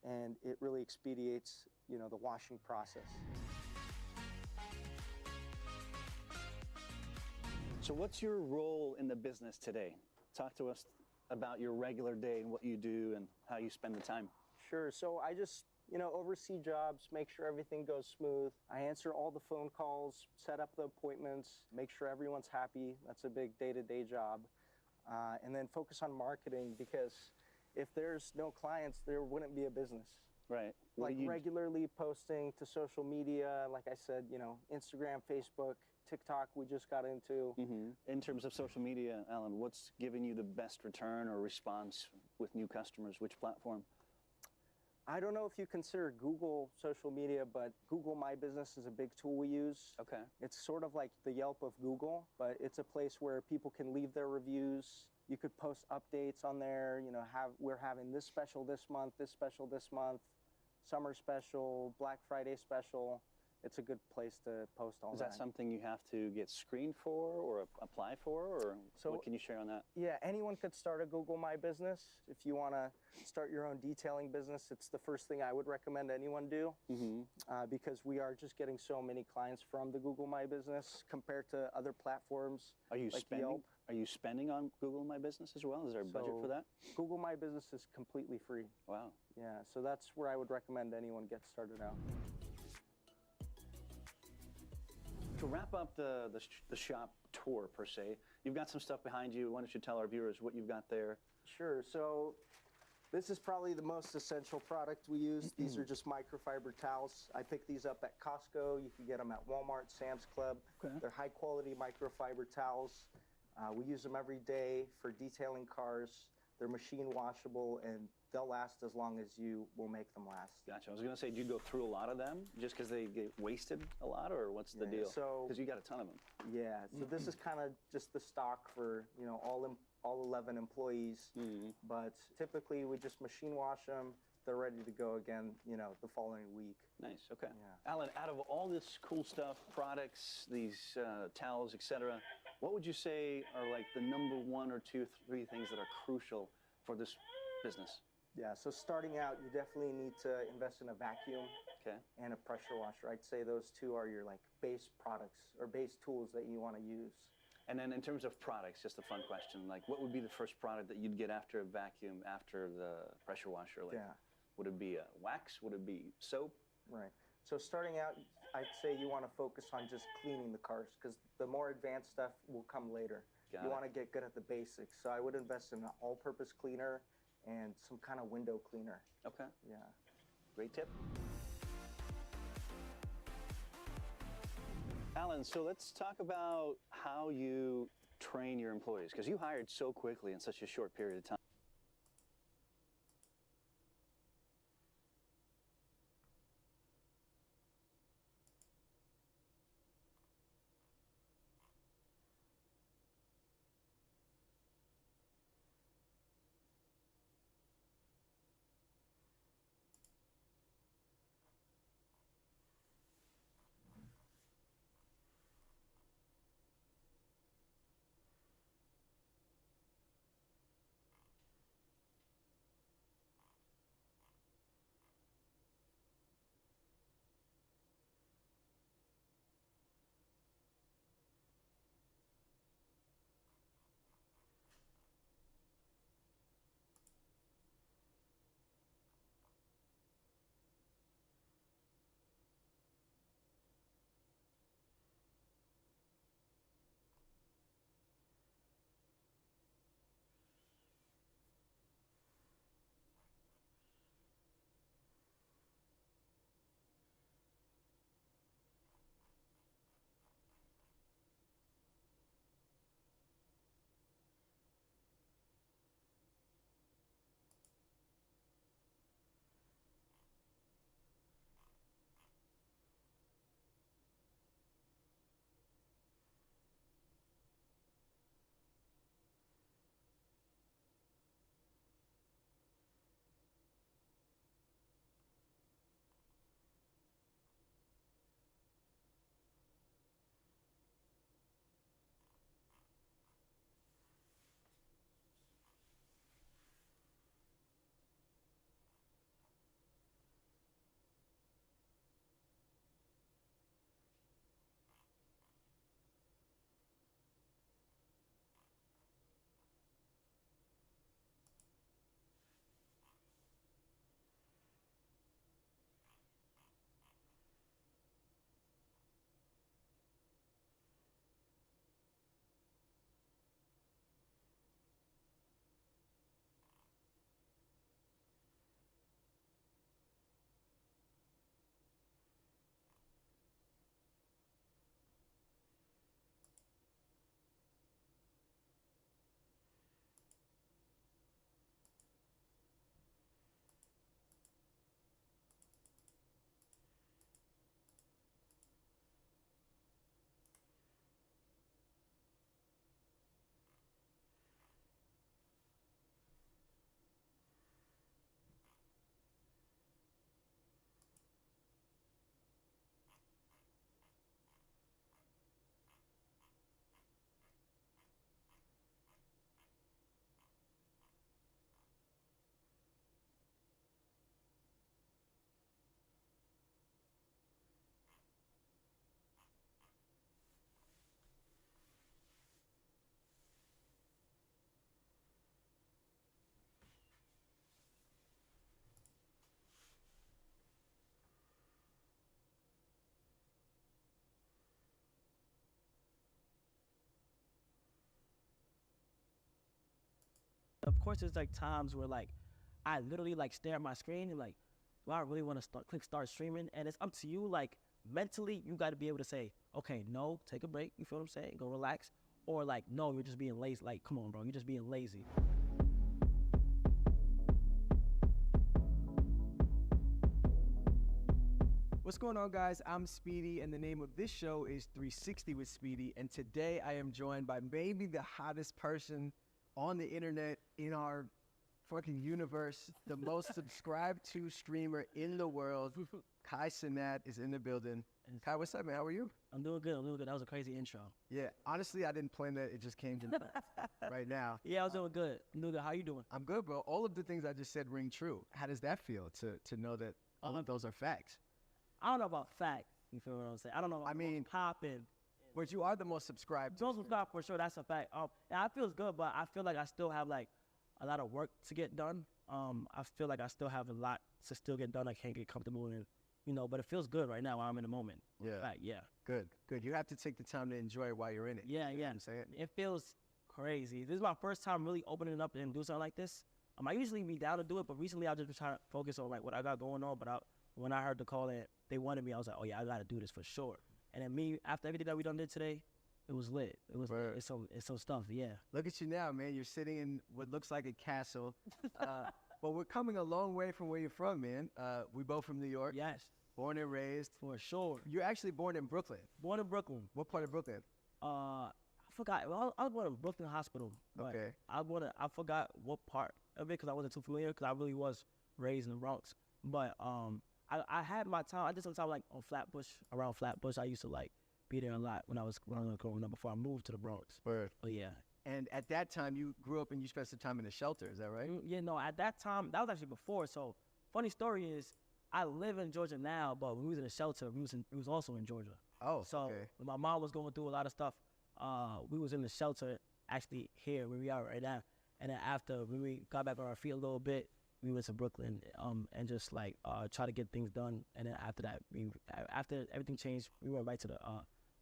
And it really expedites, you know, the washing process. So what's your role in the business today? Talk to us about your regular day and what you do and how you spend the time. Sure. So I just, you know, oversee jobs, make sure everything goes smooth. I answer all the phone calls, set up the appointments, make sure everyone's happy. That's a big day-to-day job. And then focus on marketing because if there's no clients, there wouldn't be a business. Right. Like regularly posting to social media, like I said, you know, Instagram, Facebook, TikTok we just got into. In terms of social media, Alan, what's giving you the best return or response with new customers? Which platform? I don't know if you consider Google social media, but Google My Business is a big tool we use. Okay. It's sort of like the Yelp of Google, but it's a place where people can leave their reviews. You could post updates on there, you know, we're having this special this month, this special this month, summer special, Black Friday special. It's a good place to post all that. Is that something you have to get screened for or apply for, or what can you share on that? Yeah, anyone could start a Google My Business. If you want to start your own detailing business, it's the first thing I would recommend anyone do because we are just getting so many clients from the Google My Business compared to other platforms. Are you like spending? Yelp. Are you spending on Google My Business as well? Is there a budget for that? Google My Business is completely free. Wow. Yeah, so that's where I would recommend anyone get started out. To wrap up the shop tour, per se, you've got some stuff behind you. Why don't you tell our viewers what you've got there? Sure. So this is probably the most essential product we use. These are just microfiber towels. I picked these up at Costco. You can get them at Walmart, Sam's Club. Okay. They're high-quality microfiber towels. We use them every day for detailing cars. They're machine washable, and they'll last as long as you will make them last. Gotcha. I was going to say, do you go through a lot of them just because they get wasted a lot, or what's the deal? Because you got a ton of them. Yeah, so this is kind of just the stock for, you know, all 11 employees. But typically we just machine wash them. They're ready to go again, you know, the following week. Nice, okay. Yeah. Alan, out of all this cool stuff, products, these towels, etc., What would you say are like the number 1 or 2, 3 things that are crucial for this business? Yeah, so starting out, you definitely need to invest in a vacuum and a pressure washer. I'd say those two are your like base products or base tools that you want to use. And then in terms of products, just a fun question, like what would be the first product that you'd get after a vacuum, after the pressure washer? Like, would it be a wax? Would it be soap? Right. So starting out, I'd say you want to focus on just cleaning the cars because the more advanced stuff will come later. You want to get good at the basics. So I would invest in an all-purpose cleaner and some kind of window cleaner. Okay. Yeah. Great tip. Alan, so let's talk about how you train your employees, because you hired so quickly in such a short period of time. Of course, there's like times where like I literally like stare at my screen and like, do I really want to click start streaming? And it's up to you. Like mentally, you got to be able to say, okay, no, take a break. You feel what I'm saying? Go relax. Or like, no, you're just being lazy. Like, come on, bro, you're just being lazy. What's going on, guys? I'm Speedy, and the name of this show is 360 with Speedy. And today I am joined by maybe the hottest person on the internet in our fucking universe, the most subscribed to streamer in the world. Kai Sinat is in the building. Kai, what's up, man? How are you? I'm doing good. I'm doing good. That was a crazy intro. Yeah, honestly, I didn't plan that. It just came to me right now. Yeah, I was doing good. I'm doing good. How you doing? I'm good, bro. All of the things I just said ring true. How does that feel to know that all of those are facts? I don't know about facts. You feel what I'm saying? I don't know. I mean, popping. But you are the most subscribed. Most subscribed for sure. That's a fact. And I feels good, but I feel like I still have like a lot of work to get done. I feel like I still have a lot to still get done. I can't get comfortable in, but it feels good right now while I'm in the moment. Yeah. Fact, yeah. Good. You have to take the time to enjoy it while you're in it. Yeah, yeah. I'm saying? It feels crazy. This is my first time really opening it up and do something like this. I usually be down to do it, but recently I've just been trying to focus on like what I got going on. But when I heard the call that they wanted me, I was like, oh yeah, I got to do this for sure. And then me, after everything that we done did today, it was lit. It was it's so stuffed, yeah. Look at you now, man. You're sitting in what looks like a castle. But we're coming a long way from where you're from, man. We both from New York. Yes. Born and raised. For sure. You're actually born in Brooklyn. Born in Brooklyn. What part of Brooklyn? I forgot. Well, I was born in Brooklyn Hospital. Okay. I forgot what part of it because I wasn't too familiar because I really was raised in the Bronx. But I had my time. I did some time like on Flatbush, around Flatbush. I used to like be there a lot when I was growing up before I moved to the Bronx. Word. Oh yeah. And at that time, you grew up and you spent some time in the shelter. Is that right? Yeah, no. At that time, that was actually before. So funny story is, I live in Georgia now, but when we was in the shelter, we was also in Georgia. Oh, so okay. When my mom was going through a lot of stuff, we was in the shelter actually here where we are right now. And then after when we got back on our feet a little bit, we went to Brooklyn and just like try to get things done. And then after that, after everything changed, we went right to the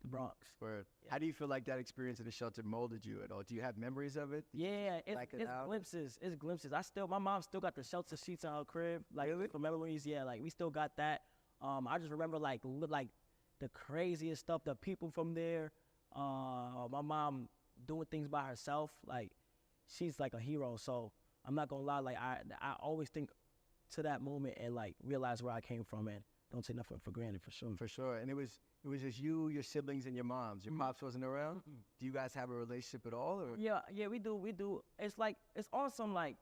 Bronx. Word. Yeah. How do you feel like that experience in the shelter molded you at all? Do you have memories of it? Yeah, it's glimpses. It's glimpses. My mom still got the shelter sheets in her crib, like really? For memories. Yeah, like we still got that. I just remember like the craziest stuff. The people from there. My mom doing things by herself. Like she's like a hero. So I'm not gonna lie. Like I always think to that moment and like realize where I came from and don't take nothing for granted for sure. For sure. And it was just you, your siblings, and your moms. Your pops wasn't around. Do you guys have a relationship at all? Or? Yeah, we do. It's like it's awesome. Like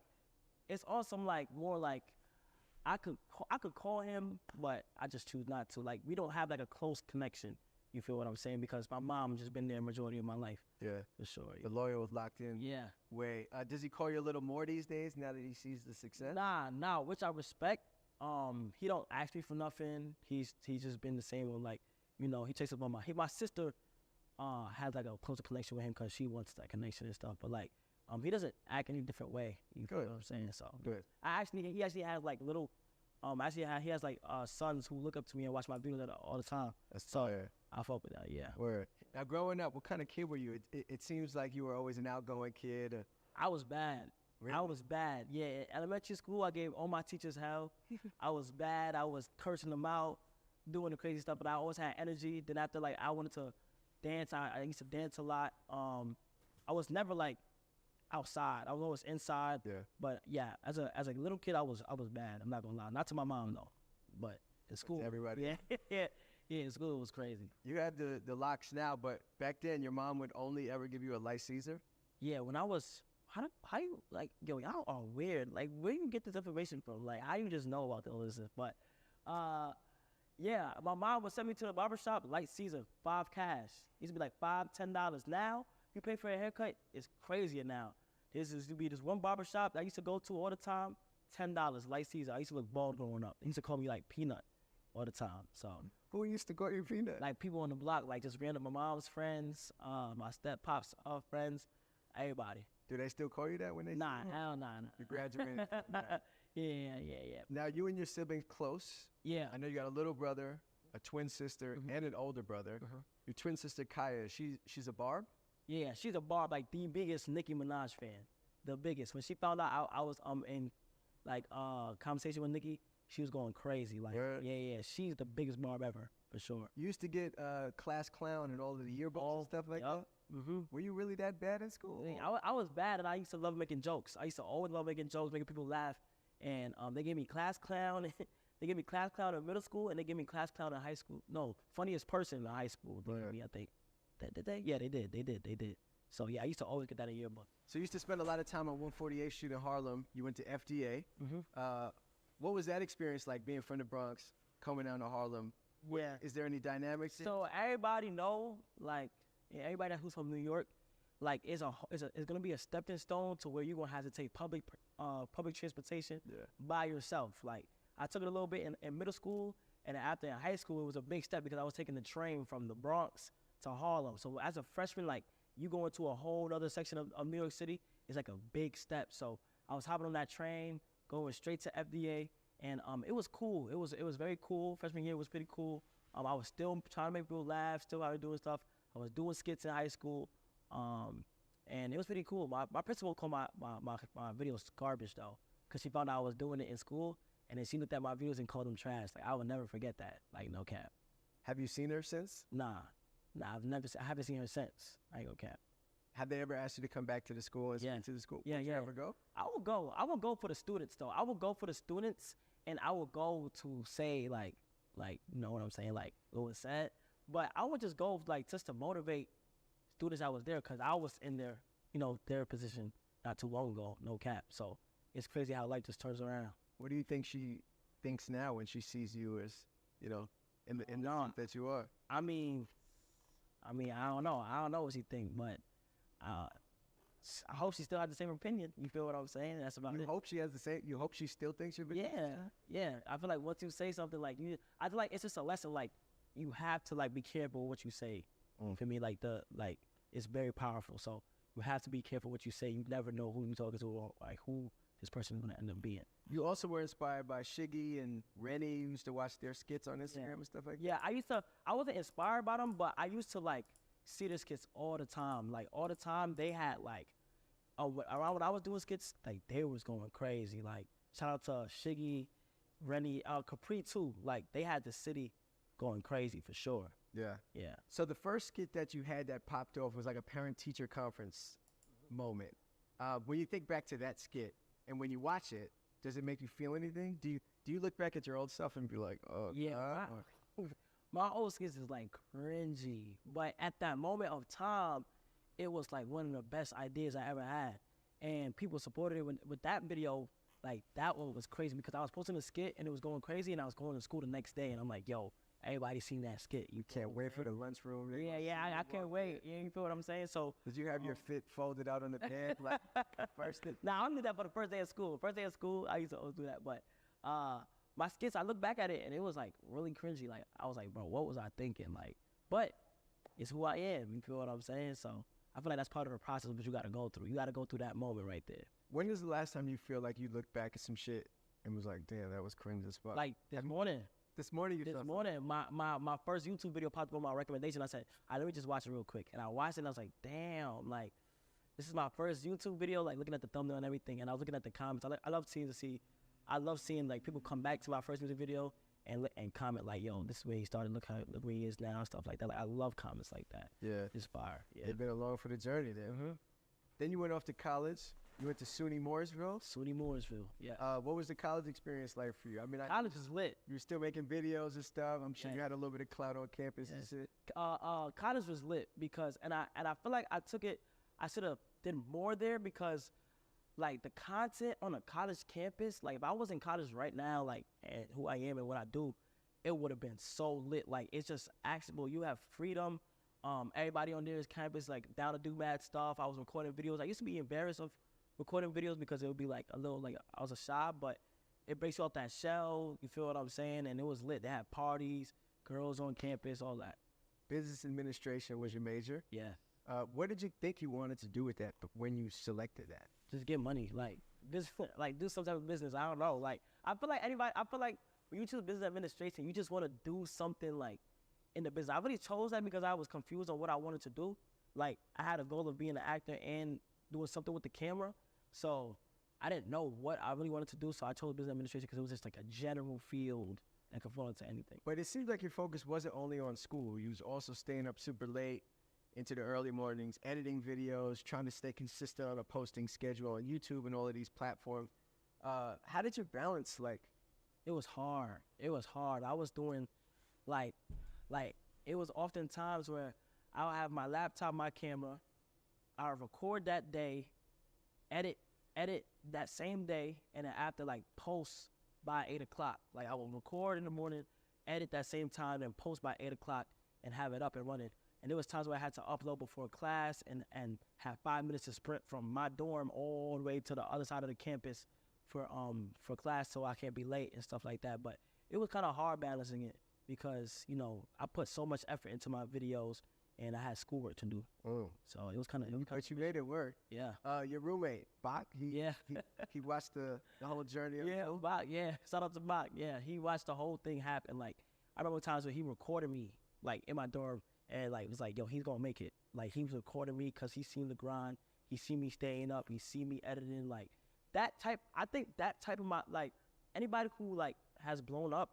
more like I could call him, but I just choose not to. Like we don't have like a close connection. You feel what I'm saying? Because my mom just been there majority of my life. Yeah, for sure. The lawyer was locked in. Yeah. Way. Does he call you a little more these days now that he sees the success? Nah, which I respect. He don't ask me for nothing. He's just been the same one. Like, he takes up on my sister has like a closer connection with him because she wants that connection and stuff. But like, he doesn't act any different way. You know what I'm saying? So good. He actually has like little, he has like sons who look up to me and watch my videos all the time. That's so yeah. I fuck with that. Yeah. Word. Now growing up, what kind of kid were you? It seems like you were always an outgoing kid. I was bad. Really? I was bad. Yeah, in elementary school, I gave all my teachers hell. I was bad. I was cursing them out, doing the crazy stuff, but I always had energy. Then after, like, I wanted to dance. I used to dance a lot. I was never, like, outside. I was always inside. Yeah. But, yeah, as a little kid, I was bad. I'm not going to lie. Not to my mom, though. But in school. That's everybody. Yeah. Yeah, in school, it was crazy. You have the locks now, but back then, your mom would only ever give you a light Caesar? Yeah, when I was... How you, like, yo, y'all are weird. Like, where you get this information from? Like, how you just know about all this? But, yeah, my mom would send me to the barbershop, light Caesar, $5 cash. It used to be like $5, $10. Now, you pay for a haircut, it's crazier now. This used to be this one barbershop that I used to go to all the time, $10, light Caesar. I used to look bald growing up. They used to call me, like, Peanut all the time, so. Who used to call you Peanut? Like, people on the block, like, just random, my mom's friends, my step-pop's friends, everybody. Do they still call you that when they? Nah, hell nah. You graduated. Yeah. Now you and your siblings close. Yeah. I know you got a little brother, a twin sister, and an older brother. Your twin sister Kaya, she's a Barb. Yeah, she's a Barb, like the biggest Nicki Minaj fan, the biggest. When she found out I was in like conversation with Nicki, she was going crazy. Like yeah, she's the biggest Barb ever for sure. You used to get class clown and all of the yearbooks and stuff like that. Were you really that bad at school? I was bad, and I used to love making jokes. I used to always love making jokes, making people laugh. And they gave me class clown. They gave me class clown in middle school, and they gave me class clown in high school. No, funniest person in high school. They gave me, I think. Did they? Yeah, they did. So yeah, I used to always get that in yearbook. So you used to spend a lot of time on 148th Street in Harlem. You went to FDA. What was that experience like, being from the Bronx, coming down to Harlem? Yeah. Is there any dynamics? So everybody know, like, everybody who's from New York, like, it's gonna be a stepping stone to where you're gonna have to take public transportation by yourself. Like, I took it a little bit in middle school, and after in high school, it was a big step because I was taking the train from the Bronx to Harlem. So as a freshman, like, you go into a whole other section of New York City, it's like a big step. So I was hopping on that train, going straight to FDA, and it was cool. It was very cool. Freshman year was pretty cool. I was still trying to make people laugh, still out doing stuff. I was doing skits in high school, and it was pretty cool. My principal called my videos garbage though, because she found out I was doing it in school, and then she looked at my videos and called them trash. Like, I will never forget that. Like, no cap. Have you seen her since? Nah, I haven't seen her since. I ain't gonna cap. Have they ever asked you to come back to the school and speak to the school? Would you ever go? I will go. I will go for the students though. I will go for the students, and I will go to say like you know what I'm saying, like what was said. But I would just go like just to motivate students that was there, because I was in their position not too long ago. No cap. So it's crazy how life just turns around. What do you think she thinks now when she sees you as, in the suit that you are? I mean, I don't know. I don't know what she think, but I hope she still has the same opinion. You feel what I'm saying? That's about it. You hope she has the same. You hope she still thinks you're. Yeah. I feel like once you say something like I feel like it's just a lesson. Like, you have to like be careful what you say. For me, like it's very powerful. So you have to be careful what you say. You never know who you're talking to or like who this person is gonna end up being. You also were inspired by Shiggy and Rennie. You used to watch their skits on Instagram and stuff like that. Yeah, I wasn't inspired by them, but I used to like see their skits all the time. Like all the time, they had like around when I was doing skits, like they was going crazy. Like shout out to Shiggy, Rennie, Capri too. Like they had the city going crazy for sure. Yeah. Yeah. So the first skit that you had that popped off was like a parent-teacher conference moment. When you think back to that skit and when you watch it, does it make you feel anything? Do you look back at your old self and be like, oh, yeah, my old skits is like cringy, but at that moment of time, it was like one of the best ideas I ever had, and people supported it with that video. Like that one was crazy because I was posting a skit and it was going crazy, and I was going to school the next day, and I'm like, yo, everybody seen that skit. You can't wait for the lunchroom. Yeah, I can't wait. You feel what I'm saying? So did you have your fit folded out on the bed like first? Nah, I did that for the first day of school. First day of school, I used to always do that. But my skits, I look back at it and it was like really cringy. Like I was like, bro, what was I thinking? Like, but it's who I am. You feel what I'm saying? So I feel like that's part of the process, but you got to go through. You got to go through that moment right there. When was the last time you feel like you looked back at some shit and was like, damn, that was cringe as fuck? Like this morning. This morning, my first YouTube video popped up on my recommendation. I said, all right, let me just watch it real quick. And I watched it and I was like, damn, like, this is my first YouTube video, like looking at the thumbnail and everything. And I was looking at the comments. I love seeing like people come back to my first music video and comment like, yo, this is where he started, look where he is now, stuff like that. Like, I love comments like that. Yeah. It's fire. Yeah. They've been along for the journey then. Mm-hmm. Then you went off to college. You went to SUNY Mooresville? SUNY Mooresville, yeah. What was the college experience like for you? I mean, college is lit. You were still making videos and stuff. I'm sure you had a little bit of clout on campus and shit. College was lit because, and I feel like I should have did more there because, like, the content on a college campus, like, if I was in college right now, like, and who I am and what I do, it would have been so lit. Like, it's just actionable. You have freedom. Everybody on there's campus, like, down to do mad stuff. I was recording videos. I used to be embarrassed of recording videos because it would be like a little like I was shy, but it breaks you off that shell. You feel what I'm saying? And it was lit. They had parties, girls on campus, all that. Business administration was your major? Yeah. What did you think you wanted to do with that when you selected that? Just get money, like do some type of business. I don't know. Like I feel like when you choose business administration, you just want to do something like in the business. I really chose that because I was confused on what I wanted to do. Like I had a goal of being an actor and doing something with the camera. So I didn't know what I really wanted to do, so I chose business administration because it was just like a general field that could fall into anything. But it seems like your focus wasn't only on school. You was also staying up super late into the early mornings, editing videos, trying to stay consistent on a posting schedule on YouTube and all of these platforms. How did you balance, like? It was hard. I was doing, like it was often times where I would have my laptop, my camera, I would record that day, edit that same day, and then after like post by 8 o'clock. Like I would record in the morning, edit that same time and post by 8 o'clock and have it up and running. And there was times where I had to upload before class and have 5 minutes to sprint from my dorm all the way to the other side of the campus for class so I can't be late and stuff like that. But it was kind of hard balancing it because, you know, I put so much effort into my videos and I had schoolwork to do. So it was kind of. But you made it work. Yeah. Your roommate, Bach, he watched the whole journey. Yeah, Bach, yeah. Shout out to Bach. Yeah, he watched the whole thing happen. Like, I remember times where he recorded me, like, in my dorm and, like, was like, yo, he's going to make it. Like, he was recording me because he seen the grind. He see me staying up. He see me editing. Like, that type, I think that type of like, anybody who, like, has blown up,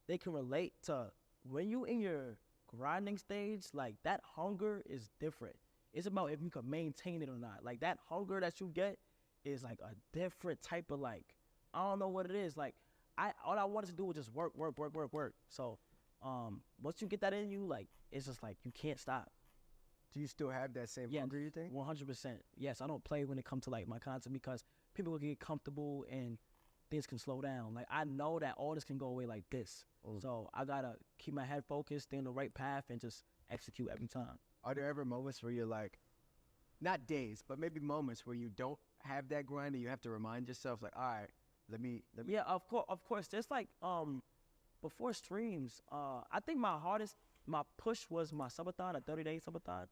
they can relate to when you in your grinding stage, like, that hunger is different. It's about if you can maintain it or not. Like, that hunger that you get is, like, a different type of, like, I don't know what it is. Like, all I wanted to do was just work. So, once you get that in you, like, it's just like you can't stop. Do you still have that same hunger, you think? 100%. Yes, I don't play when it comes to, like, my content because people will get comfortable and things can slow down. Like, I know that all this can go away like this. So I gotta keep my head focused, stay on the right path, and just execute every time. Are there ever moments where you're like, not days, but maybe moments where you don't have that grind and you have to remind yourself, like, all right, let me. Yeah, of course. There's like before streams, I think my push was my subathon, a 30-day subathon,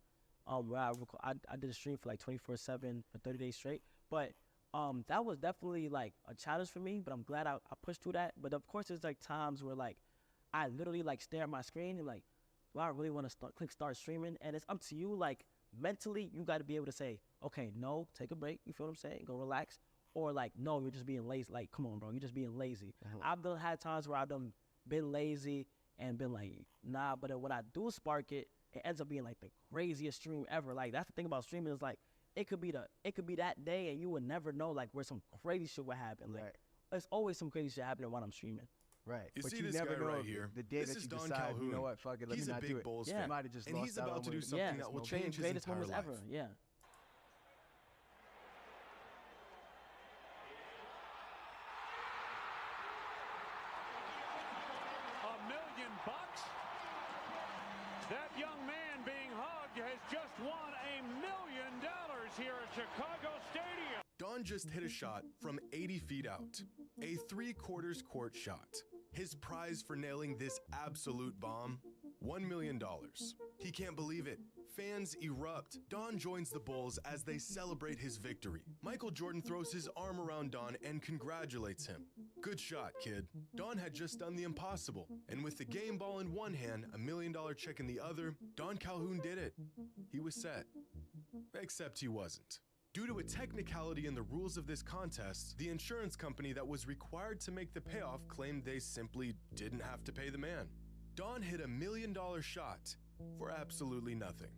where I did a stream for like 24/7 for 30 days straight. But that was definitely like a challenge for me. But I'm glad I pushed through that. But of course, there's like times where like I literally like stare at my screen and like, do I really want to click start streaming? And it's up to you. Like mentally, you got to be able to say, okay, no, take a break. You feel what I'm saying? Go relax. Or like, no, you're just being lazy. Like, come on, bro, you're just being lazy. I've had times where I've been lazy and been like, nah. But when I do spark it, it ends up being like the craziest stream ever. Like, that's the thing about streaming is like, it could be that day and you would never know like where some crazy shit would happen. Like, there's always some crazy shit happening while I'm streaming. Right. You but see you this never guy know right here. The day This that is you Don decide, Calhoun. you know what, fuck it, let He's me a not big do it. Bulls You fan. might have just And lost he's out about on to do what- something that will change his greatest entire moments life. ever. Yeah. $1 million bucks. That young man being hugged has just won $1 million here at Chicago Stadium. Don just hit a shot from 80 feet out, a 3/4 court shot. His prize for nailing this absolute bomb, $1 million. He can't believe it. Fans erupt. Don joins the Bulls as they celebrate his victory. Michael Jordan throws his arm around Don and congratulates him. Good shot, kid. Don had just done the impossible, and with the game ball in one hand, $1 million check in the other, Don Calhoun did it. He was set. Except he wasn't. Due to a technicality in the rules of this contest, the insurance company that was required to make the payoff claimed they simply didn't have to pay the man. Don hit $1 million shot for absolutely nothing.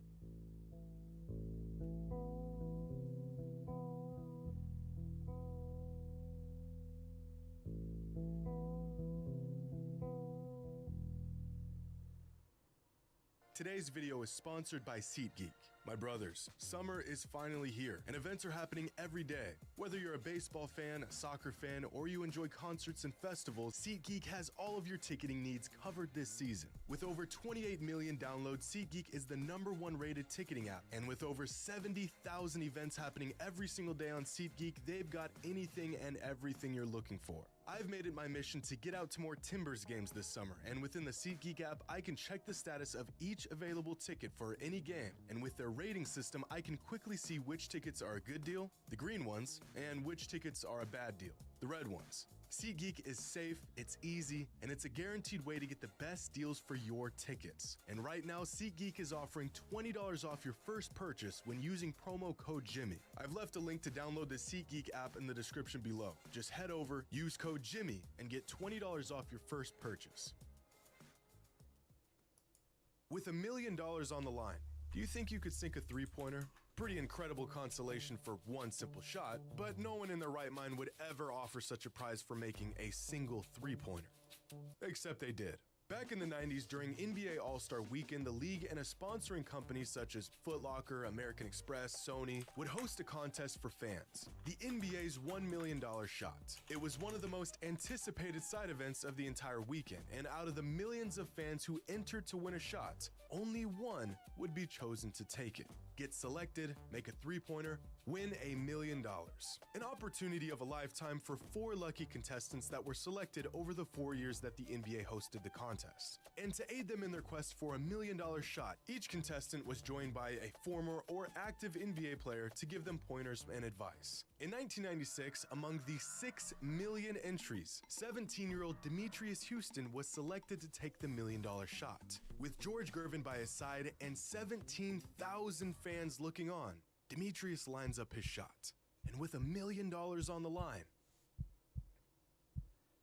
Today's video is sponsored by SeatGeek. My brothers, summer is finally here, and events are happening every day. Whether you're a baseball fan, a soccer fan, or you enjoy concerts and festivals, SeatGeek has all of your ticketing needs covered this season. With over 28 million downloads, SeatGeek is the #1 rated ticketing app, and with over 70,000 events happening every single day on SeatGeek, they've got anything and everything you're looking for. I've made it my mission to get out to more Timbers games this summer, and within the SeatGeek app, I can check the status of each available ticket for any game, and with their rating system, I can quickly see which tickets are a good deal, the green ones, and which tickets are a bad deal, the red ones. SeatGeek is safe, it's easy, and it's a guaranteed way to get the best deals for your tickets. And right now, SeatGeek is offering $20 off your first purchase when using promo code Jimmy. I've left a link to download the SeatGeek app in the description below. Just head over, use code Jimmy, and get $20 off your first purchase. With $1 million on the line, do you think you could sink a three-pointer? Pretty incredible consolation for one simple shot, but no one in their right mind would ever offer such a prize for making a single three-pointer. Except they did. Back in the 90s, during NBA All-Star Weekend, the league and a sponsoring company such as Foot Locker, American Express, Sony would host a contest for fans, the NBA's $1 million shot. It was one of the most anticipated side events of the entire weekend, and out of the millions of fans who entered to win a shot, only one would be chosen to take it. Get selected, make a three-pointer, win $1 million. An opportunity of a lifetime for 4 lucky contestants that were selected over the 4 years that the NBA hosted the contest. And to aid them in their quest for $1 million shot, each contestant was joined by a former or active NBA player to give them pointers and advice. In 1996, among the 6 million entries, 17-year-old Demetrius Houston was selected to take the $1 million shot. With George Gervin by his side and 17,000 fans looking on, Demetrius lines up his shot. And with $1 million on the line,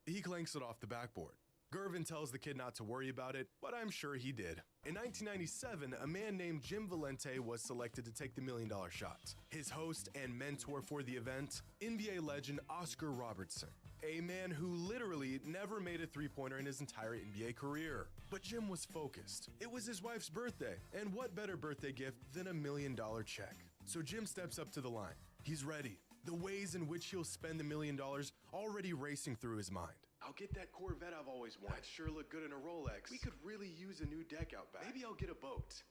he clanks it off the backboard. Gervin tells the kid not to worry about it, but I'm sure he did. In 1997, a man named Jim Valente was selected to take the $1 million shot. His host and mentor for the event, NBA legend Oscar Robertson, a man who literally never made a three-pointer in his entire NBA career. But Jim was focused. It was his wife's birthday, and what better birthday gift than $1 million check? So Jim steps up to the line. He's ready. The ways in which he'll spend the $1 million already racing through his mind. I'll get that Corvette I've always wanted. That'd sure look good in a Rolex. We could really use a new deck out back. Maybe I'll get a boat.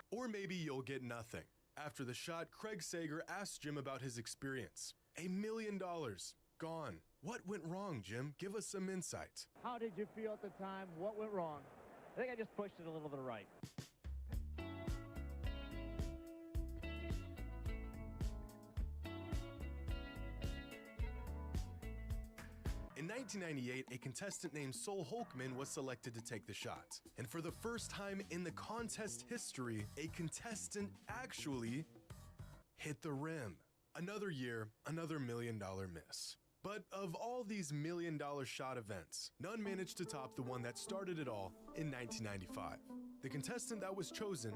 Or maybe you'll get nothing. After the shot, Craig Sager asked Jim about his experience. $1 million. Gone. What went wrong, Jim? Give us some insight. How did you feel at the time? What went wrong? I think I just pushed it a little bit right. In 1998, a contestant named Sol Holkman was selected to take the shot. And for the first time in the contest history, a contestant actually hit the rim. Another year, another $1 million miss. But of all these $1 million shot events, none managed to top the one that started it all in 1995. The contestant that was chosen,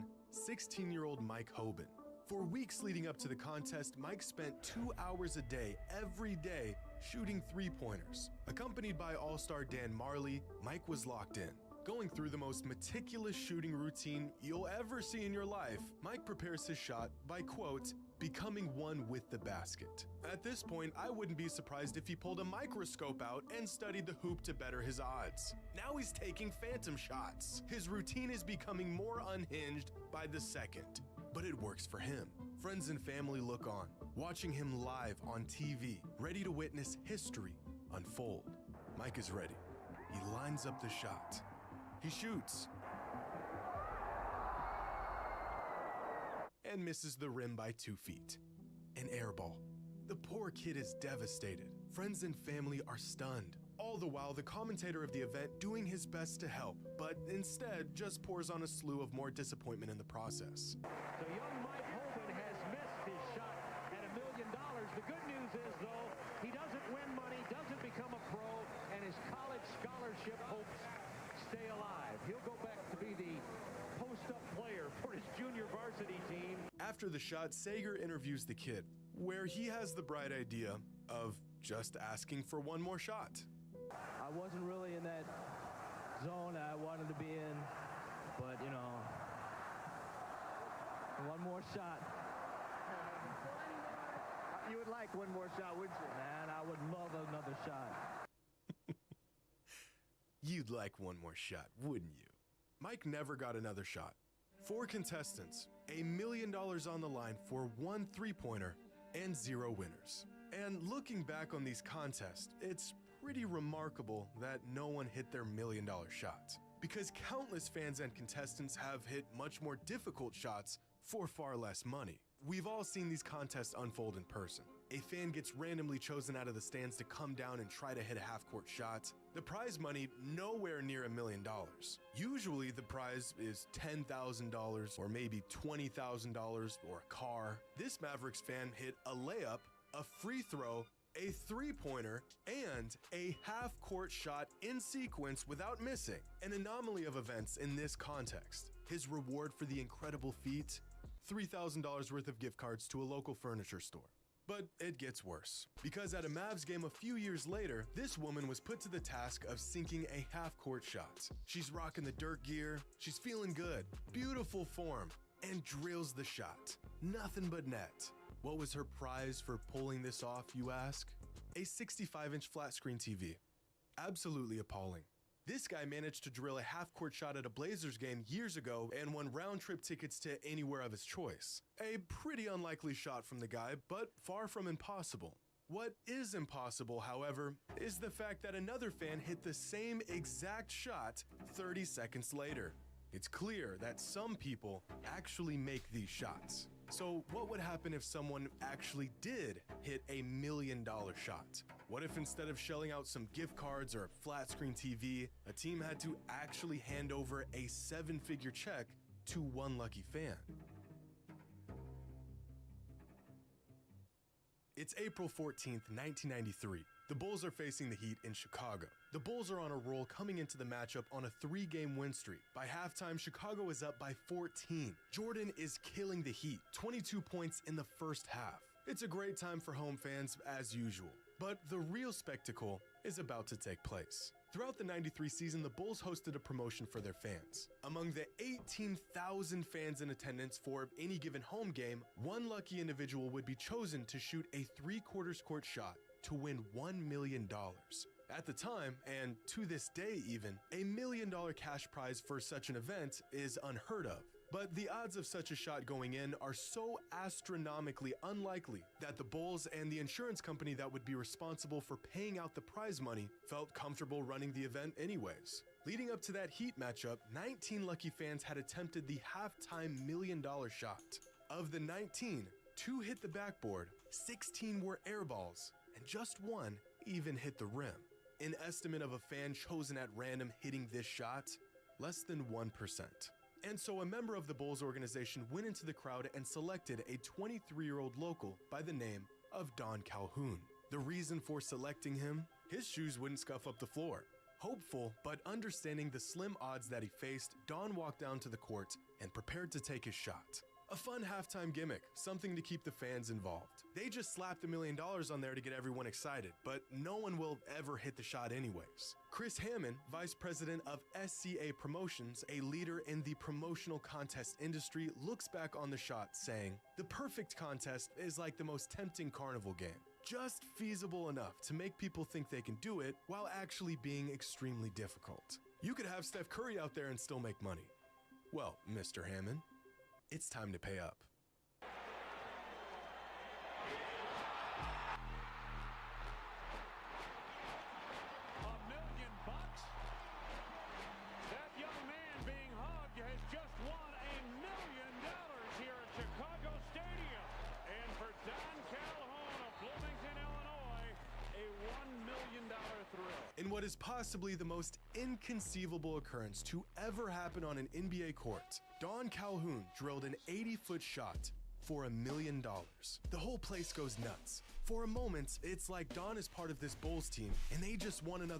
16-year-old Mike Hoban. For weeks leading up to the contest, Mike spent 2 hours a day, every day, shooting three-pointers. Accompanied by all-star Dan Marley, Mike was locked in. Going through the most meticulous shooting routine you'll ever see in your life, Mike prepares his shot by, quote, becoming one with the basket. At this point, I wouldn't be surprised if he pulled a microscope out and studied the hoop to better his odds. Now he's taking phantom shots. His routine is becoming more unhinged by the second. But it works for him. Friends and family look on, watching him live on TV, ready to witness history unfold. Mike is ready. He lines up the shot. He shoots. And misses the rim by 2 feet. An air ball. The poor kid is devastated. Friends and family are stunned. All the while, the commentator of the event doing his best to help, but instead just pours on a slew of more disappointment in the process. So young Mike Hoban has missed his shot at $1 million. The good news is, though, he doesn't win money, doesn't become a pro, and his college scholarship hopes stay alive. He'll go back to be the post-up player for his junior varsity team. After the shot, Sager interviews the kid, where he has the bright idea of just asking for one more shot. I wasn't really in that zone I wanted to be in, but, you know, one more shot. You would like one more shot, wouldn't you? Man, I would love another shot. You'd like one more shot, wouldn't you? Mike never got another shot. 4 contestants, $1 million on the line for 1 three-pointer, and 0 winners. And looking back on these contests, it's pretty remarkable that no one hit their $1 million shot. Because countless fans and contestants have hit much more difficult shots for far less money. We've all seen these contests unfold in person. A fan gets randomly chosen out of the stands to come down and try to hit a half-court shot. The prize money, nowhere near $1 million. Usually the prize is $10,000 or maybe $20,000 or a car. This Mavericks fan hit a layup, a free throw, a three-pointer, and a half-court shot in sequence without missing. An anomaly of events in this context. His reward for the incredible feat? $3,000 worth of gift cards to a local furniture store. But it gets worse, because at a Mavs game a few years later, this woman was put to the task of sinking a half-court shot. She's rocking the dirt gear, she's feeling good, beautiful form, and drills the shot. Nothing but net. What was her prize for pulling this off, you ask? A 65-inch flat-screen TV. Absolutely appalling. This guy managed to drill a half-court shot at a Blazers game years ago and won round-trip tickets to anywhere of his choice. A pretty unlikely shot from the guy, but far from impossible. What is impossible, however, is the fact that another fan hit the same exact shot 30 seconds later. It's clear that some people actually make these shots. So what would happen if someone actually did hit a $1 million shot? What if instead of shelling out some gift cards or a flat screen TV, a team had to actually hand over a 7-figure check to one lucky fan? It's April 14th, 1993. The Bulls are facing the Heat in Chicago. The Bulls are on a roll coming into the matchup on a 3-game win streak. By halftime, Chicago is up by 14. Jordan is killing the Heat, 22 points in the first half. It's a great time for home fans as usual. But the real spectacle is about to take place. Throughout the 93 season, the Bulls hosted a promotion for their fans. Among the 18,000 fans in attendance for any given home game, one lucky individual would be chosen to shoot a 3/4 court shot to win $1 million. At the time, and to this day even, a $1 million cash prize for such an event is unheard of. But the odds of such a shot going in are so astronomically unlikely that the Bulls and the insurance company that would be responsible for paying out the prize money felt comfortable running the event anyways. Leading up to that Heat matchup, 19 lucky fans had attempted the halftime $1 million shot. Of the 19, 2 hit the backboard, 16 were air balls, and just 1 even hit the rim. An estimate of a fan chosen at random hitting this shot? Less than 1%. And so a member of the Bulls organization went into the crowd and selected a 23-year-old local by the name of Don Calhoun. The reason for selecting him? His shoes wouldn't scuff up the floor. Hopeful, but understanding the slim odds that he faced, Don walked down to the court and prepared to take his shot. A fun halftime gimmick, something to keep the fans involved. They just slapped $1 million on there to get everyone excited, but no one will ever hit the shot anyways. Chris Hammond, vice president of SCA Promotions, a leader in the promotional contest industry, looks back on the shot saying, "The perfect contest is like the most tempting carnival game. Just feasible enough to make people think they can do it while actually being extremely difficult. You could have Steph Curry out there and still make money." Well, Mr. Hammond, it's time to pay up. $1 million? That young man being hugged has just won $1 million here at Chicago Stadium. And for Don Calhoun of Bloomington, Illinois, a $1 million thrill. In what is possibly the most inconceivable occurrence to ever happen on an NBA court, Don Calhoun drilled an 80-foot shot for $1 million. The whole place goes nuts. For a moment, it's like Don is part of this Bulls team and they just won another